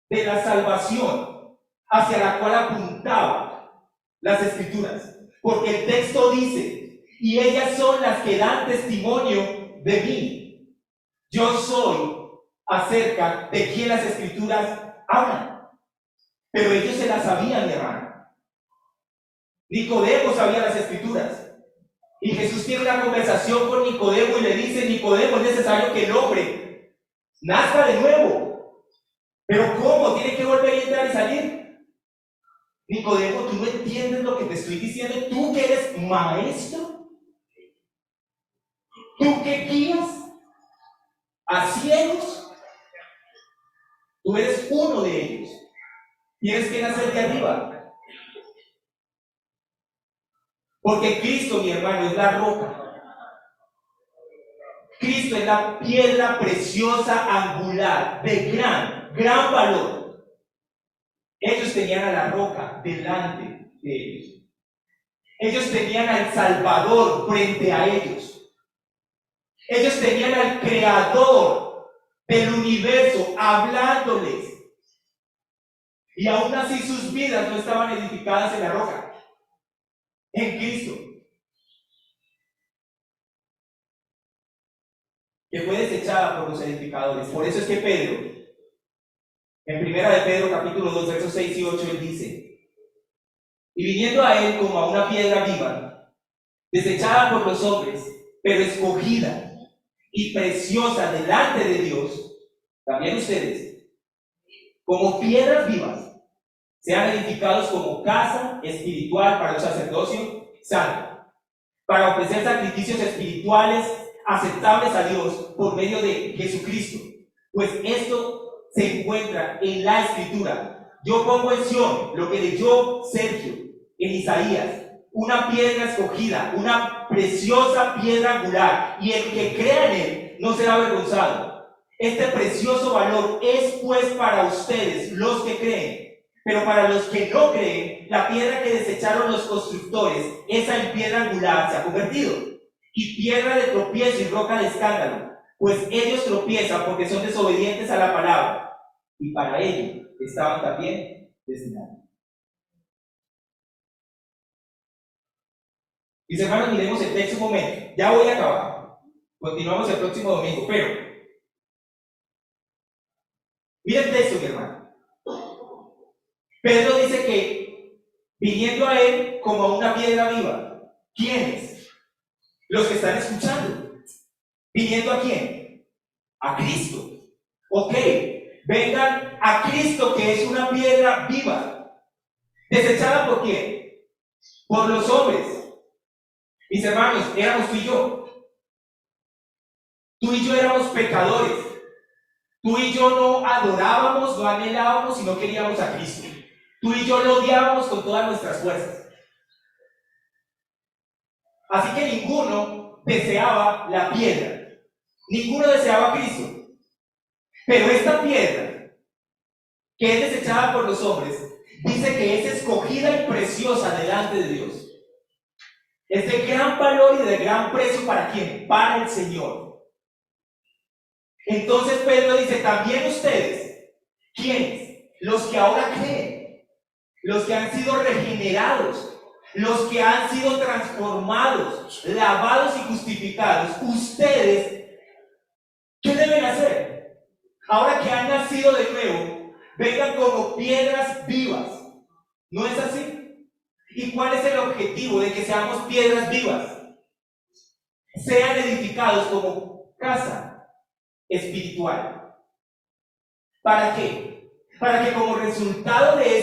de la salvación hacia la cual apuntaban las Escrituras, porque el texto dice, y ellas son las que dan testimonio de mí. Yo soy acerca de quien las Escrituras hablan. Pero ellos se las sabían, mi hermano. Nicodemo sabía las Escrituras. Y Jesús tiene una conversación con Nicodemo y le dice: Nicodemo, es necesario que el hombre nazca de nuevo. ¿Pero cómo? ¿Tiene que volver a entrar y salir? Nicodemo, tú no entiendes lo que te estoy diciendo. Tú que eres maestro, tú que guías a ciegos, tú eres uno de ellos. Tienes que nacer de arriba. Porque Cristo, mi hermano, es la roca. Cristo es la piedra preciosa angular de gran valor. Ellos tenían a la roca delante de ellos. Ellos tenían al Salvador frente a ellos. Ellos tenían al Creador del universo hablándoles. Y aún así sus vidas no estaban edificadas en la roca, en Cristo, que fue desechada por los edificadores. Por eso es que Pedro, en primera de Pedro capítulo 2, versos 6 y 8, él dice: y viniendo a él como a una piedra viva, desechada por los hombres, pero escogida y preciosa delante de Dios, también ustedes, como piedras vivas, sean edificados como casa espiritual para el sacerdocio santo, para ofrecer sacrificios espirituales aceptables a Dios por medio de Jesucristo. Pues esto se encuentra en la Escritura: yo pongo en Sión lo que leyó Sergio en Isaías, una piedra escogida, una preciosa piedra angular, y el que crea en él no será avergonzado. Este precioso valor es pues para ustedes, los que creen. Pero para los que no creen, la piedra que desecharon los constructores, esa en piedra angular se ha convertido, y piedra de tropiezo y roca de escándalo, pues ellos tropiezan porque son desobedientes a la palabra, y para ello estaban también destinados. Mis hermanos, miremos el texto un momento. Ya voy a acabar. Continuamos el próximo domingo, pero mira el texto, mi hermano. Pedro dice que viniendo a él como a una piedra viva. ¿Quiénes? Los que están escuchando. ¿Viniendo a quién? A Cristo. Ok, vengan a Cristo, que es una piedra viva. ¿Desechada por quién? Por los hombres. Mis hermanos, éramos tú y yo. Tú y yo éramos pecadores. Tú y yo no adorábamos, no anhelábamos y no queríamos a Cristo. Tú y yo lo odiábamos con todas nuestras fuerzas. Así que ninguno deseaba la piedra. Ninguno deseaba a Cristo. Pero esta piedra, que es desechada por los hombres, dice que es escogida y preciosa delante de Dios. Es de gran valor y de gran precio. ¿Para quién? Para el Señor. Entonces Pedro dice: también ustedes. ¿Quiénes? Los que ahora creen. Los que han sido regenerados, los que han sido transformados, lavados y justificados. Ustedes, ¿qué deben hacer? Ahora que han nacido de nuevo, vengan como piedras vivas. ¿No es así? ¿Y cuál es el objetivo de que seamos piedras vivas? Sean edificados como casa espiritual. ¿Para qué? Para que como resultado de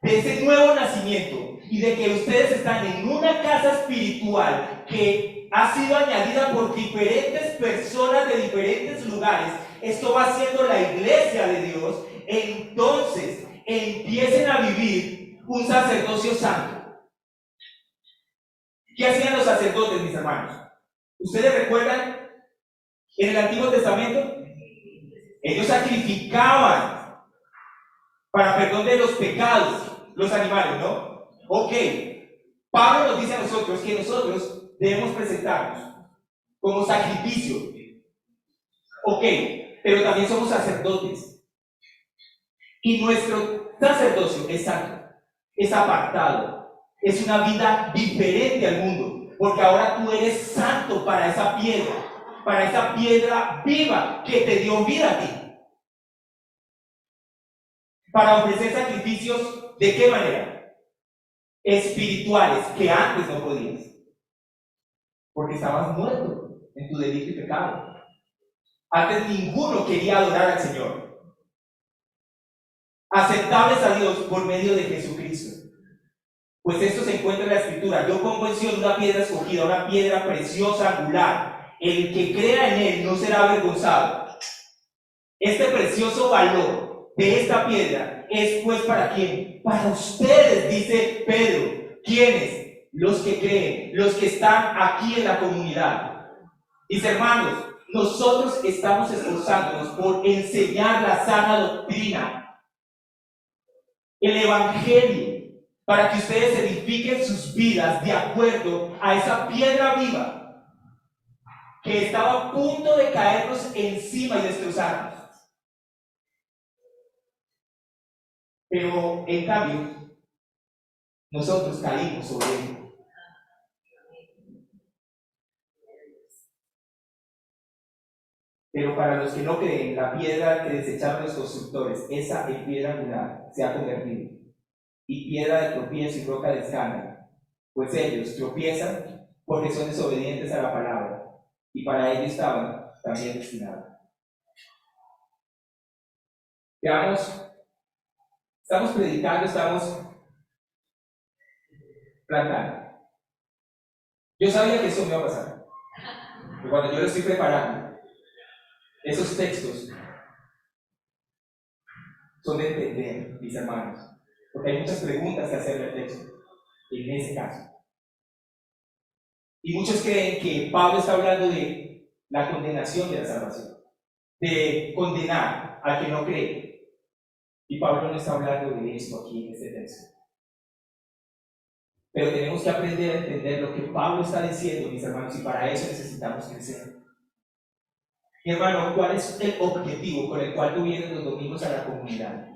ese nuevo nacimiento y de que ustedes están en una casa espiritual que ha sido añadida por diferentes personas de diferentes lugares, esto va siendo la iglesia de Dios, entonces empiecen a vivir un sacerdocio santo. ¿Qué hacían los sacerdotes, mis hermanos? ¿Ustedes recuerdan en el Antiguo Testamento? Ellos sacrificaban para perdón de los pecados, los animales, ¿no? Ok, Pablo nos dice a nosotros que nosotros debemos presentarnos como sacrificio. Ok, pero también somos sacerdotes. Y nuestro sacerdocio es santo, es apartado, es una vida diferente al mundo, porque ahora tú eres santo para esa piedra viva que te dio vida a ti. Para ofrecer sacrificios, ¿de qué manera? espirituales que antes no podías, porque estabas muerto en tu delito y pecado. Antes ninguno quería adorar al Señor. Aceptables a Dios por medio de Jesucristo. Pues esto se encuentra en la Escritura. Yo pongo en Sion una piedra escogida, una piedra preciosa, angular. El que crea en él no será avergonzado. Este precioso valor de esta piedra es pues ¿para quién? Para ustedes, dice Pedro. ¿Quiénes? Los que creen, los que están aquí en la comunidad. Dice, hermanos, nosotros estamos esforzándonos por enseñar la sana doctrina, el evangelio, para que ustedes edifiquen sus vidas de acuerdo a esa piedra viva que estaba a punto de caernos encima y destrozarnos. Pero en cambio, nosotros caímos sobre él. Pero para los que no creen, la piedra que desecharon los constructores, esa en piedra angular, se ha convertido, y piedra de tropiezo y roca de escándalo, pues ellos tropiezan porque son desobedientes a la palabra, y para ello estaban también destinados. Veamos, estamos predicando, estamos plantando. Yo sabía que eso me iba a pasar, pero cuando yo lo estoy preparando, esos textos son de entender, mis hermanos, porque hay muchas preguntas que hacerle al texto, en ese caso. Y muchos creen que Pablo está hablando de la condenación de la salvación, de condenar al que no cree. Y Pablo no está hablando de esto aquí en este texto. Pero tenemos que aprender a entender lo que Pablo está diciendo, mis hermanos, y para eso necesitamos crecer. Mi hermano, ¿cuál es el objetivo con el cual tú vienes los domingos a la comunidad?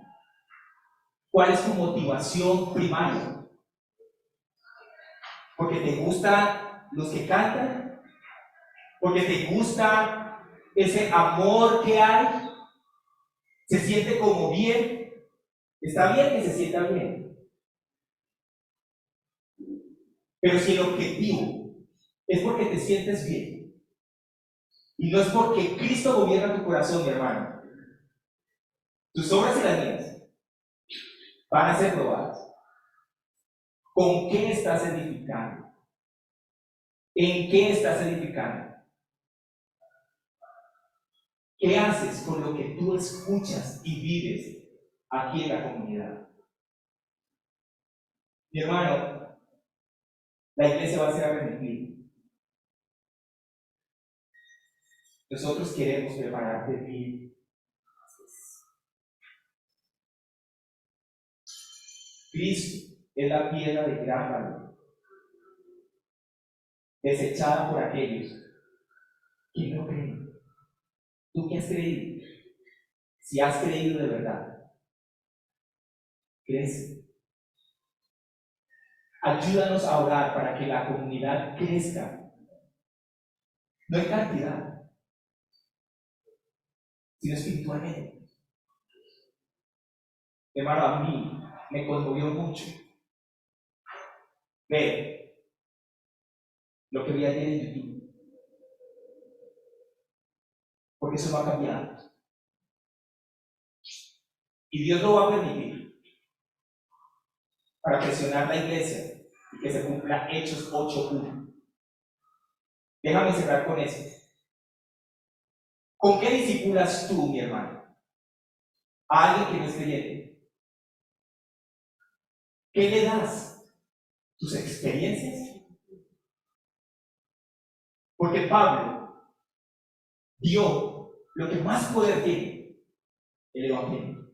¿Cuál es tu motivación primaria? ¿Porque te gustan los que cantan? ¿Porque te gusta ese amor que hay? ¿Se siente como bien? Está bien que se sienta bien. Pero si el objetivo es porque te sientes bien, y no es porque Cristo gobierna tu corazón, mi hermano, tus obras y las mías van a ser probadas. ¿Con qué estás edificando? ¿En qué estás edificando? ¿Qué haces con lo que tú escuchas y vives aquí en la comunidad? Mi hermano, la iglesia va a ser arrepentida. Nosotros queremos prepararte bien. Cristo es la piedra de gran valor, desechada por aquellos que no creen. ¿Tú qué has creído? Si has creído de verdad, crece. Ayúdanos a orar para que la comunidad crezca, no en cantidad, sino espiritualmente. Hermano, a mí me conmovió mucho ver lo que vi ayer en YouTube, porque eso no ha cambiado. Y Dios lo va a permitir para presionar la iglesia y que se cumpla Hechos 8:1. Déjame cerrar con eso. ¿Con qué discipulas tú, mi hermano, a alguien que no es creyente? ¿Qué le das? ¿Tus experiencias? Porque Pablo dio lo que más poder tiene, el evangelio.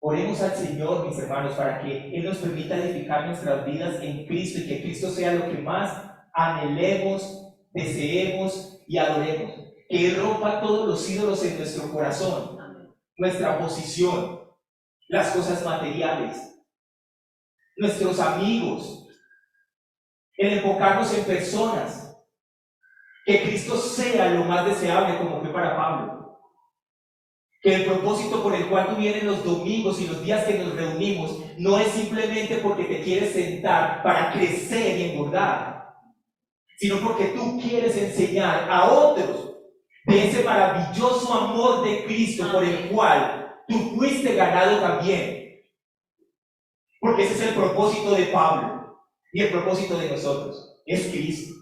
Oremos al Señor, mis hermanos, para que Él nos permita edificar nuestras vidas en Cristo y que Cristo sea lo que más anhelemos, deseemos y adoremos. Que Él rompa todos los ídolos en nuestro corazón, nuestra posición, las cosas materiales, nuestros amigos, el enfocarnos en personas. Que Cristo sea lo más deseable como fue para Pablo. que el propósito por el cual tú vienes los domingos y los días que nos reunimos no es simplemente porque te quieres sentar para crecer y engordar, sino porque tú quieres enseñar a otros de ese maravilloso amor de Cristo por el cual tú fuiste ganado también. Porque ese es el propósito de Pablo y el propósito de nosotros, es Cristo.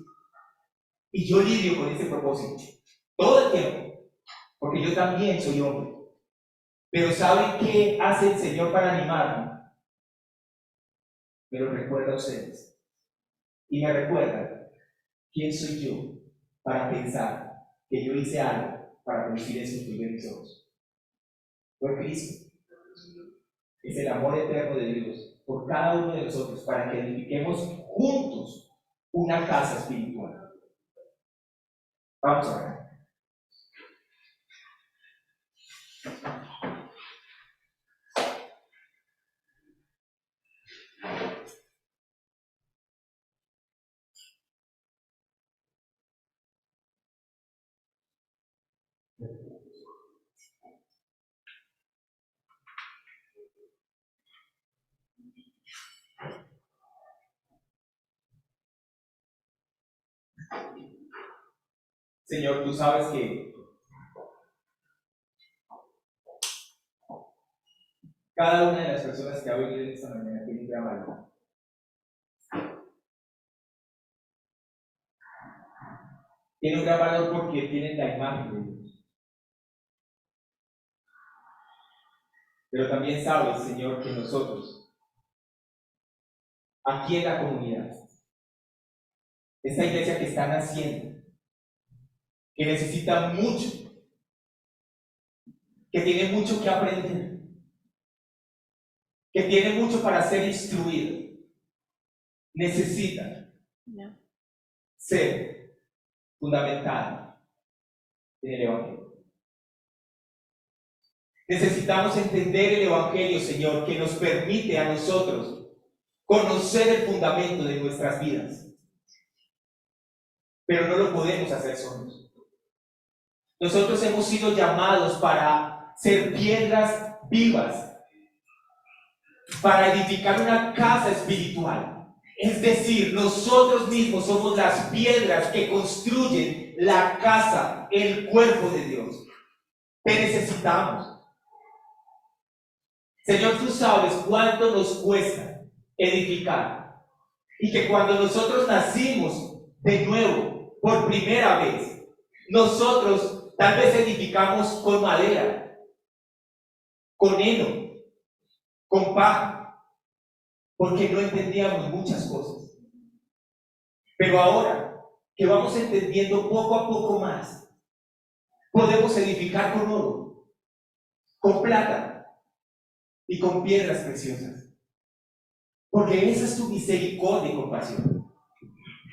Y yo lidio con ese propósito todo el tiempo, porque yo también soy hombre. Pero ¿saben qué hace el Señor para animarme? Me lo recuerda a ustedes. Y me recuerda quién soy yo para pensar que yo hice algo para producir eso que yo en mis ojos. Fue Cristo. Es el amor eterno de Dios por cada uno de nosotros para que edifiquemos juntos una casa espiritual. Vamos a ver. Señor, tú sabes que cada una de las personas que ha venido esta mañana tiene un gran valor. Tiene un gran valor porque tienen la imagen de Dios. Pero también sabes, Señor, que nosotros, aquí en la comunidad, esta iglesia que está naciendo, que necesita mucho, que tiene mucho que aprender, que tiene mucho para ser instruido, necesita ser fundamental en el Evangelio. Necesitamos entender el Evangelio, Señor, que nos permite a nosotros conocer el fundamento de nuestras vidas. Pero no lo podemos hacer solos. Nosotros hemos sido llamados para ser piedras vivas, para edificar una casa espiritual. Es decir, nosotros mismos somos las piedras que construyen la casa, el cuerpo de Dios. Te necesitamos. Señor, tú sabes cuánto nos cuesta edificar. Y que cuando nosotros nacimos de nuevo, por primera vez, nosotros tal vez edificamos con madera, con heno, con paja, porque no entendíamos muchas cosas. Pero ahora que vamos entendiendo poco a poco más, podemos edificar con oro, con plata y con piedras preciosas. Porque esa es tu misericordia y compasión.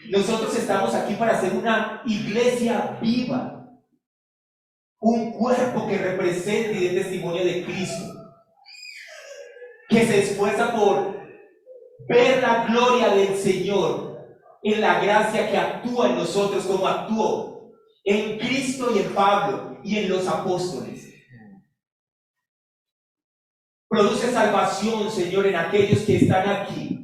Nosotros estamos aquí para hacer una iglesia viva, un cuerpo que represente y dé testimonio de Cristo, que se esfuerza por ver la gloria del Señor en la gracia que actúa en nosotros como actuó en Cristo y en Pablo y en los apóstoles. Produce salvación, Señor, en aquellos que están aquí,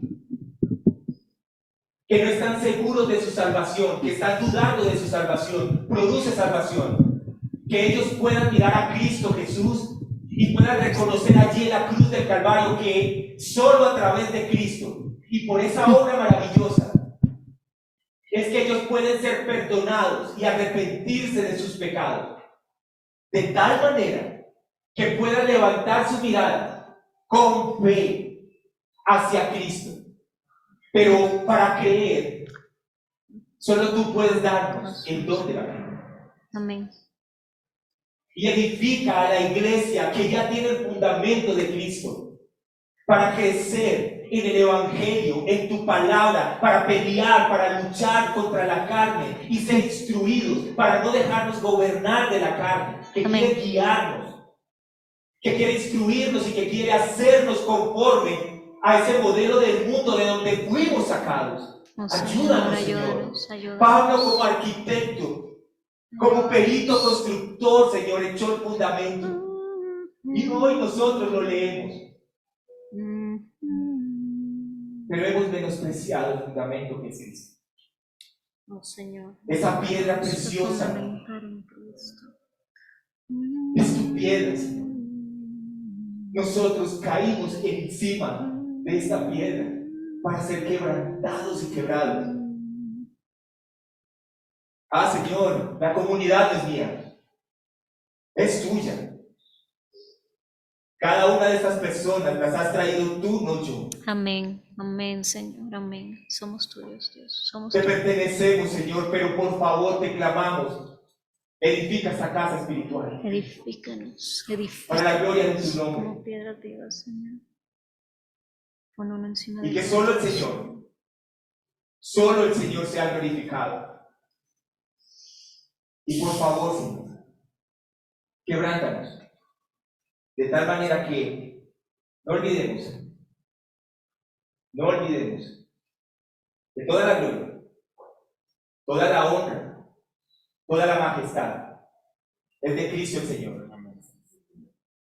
que no están seguros de su salvación, que están dudando de su salvación. Produce salvación, que ellos puedan mirar a Cristo Jesús y puedan reconocer allí en la cruz del Calvario que solo a través de Cristo y por esa obra maravillosa es que ellos pueden ser perdonados y arrepentirse de sus pecados, de tal manera que puedan levantar su mirada con fe hacia Cristo. Pero para creer, solo tú puedes darnos el don de la vida. Amén. Y edifica a la iglesia que ya tiene el fundamento de Cristo para crecer en el Evangelio, en tu palabra, para pelear, para luchar contra la carne y ser instruidos, para no dejarnos gobernar de la carne, que Amén. quiere guiarnos, que quiere instruirnos y que quiere hacernos conforme a ese modelo del mundo de donde fuimos sacados. Oh, Ayúdanos, Señor. ayúdanos, ayúdanos. Pablo como arquitecto, como perito constructor, Señor, echó el fundamento. Y hoy nosotros lo leemos, pero hemos menospreciado el fundamento que es Cristo. Oh, Señor. Esa piedra Nuestro preciosa fundamental en Cristo. es tu piedra, Señor. Nosotros caímos encima de esta piedra para ser quebrantados y quebrados. Ah, Señor, la comunidad no es mía, es tuya. Cada una de estas personas las has traído tú, no yo. Amén, amén, Señor, amén. Somos tuyos, Dios. Somos Te tuyos. pertenecemos, Señor, pero por favor te clamamos, edifica esta casa espiritual Edifícanos, para la gloria de tu edifícanos nombre. como piedra viva, Señor. Pon uno encima Y de que otro. solo el Señor sea glorificado. Y por favor, Señor, quebrántanos, de tal manera que no olvidemos que toda la gloria, toda la honra, toda la majestad es de Cristo el Señor.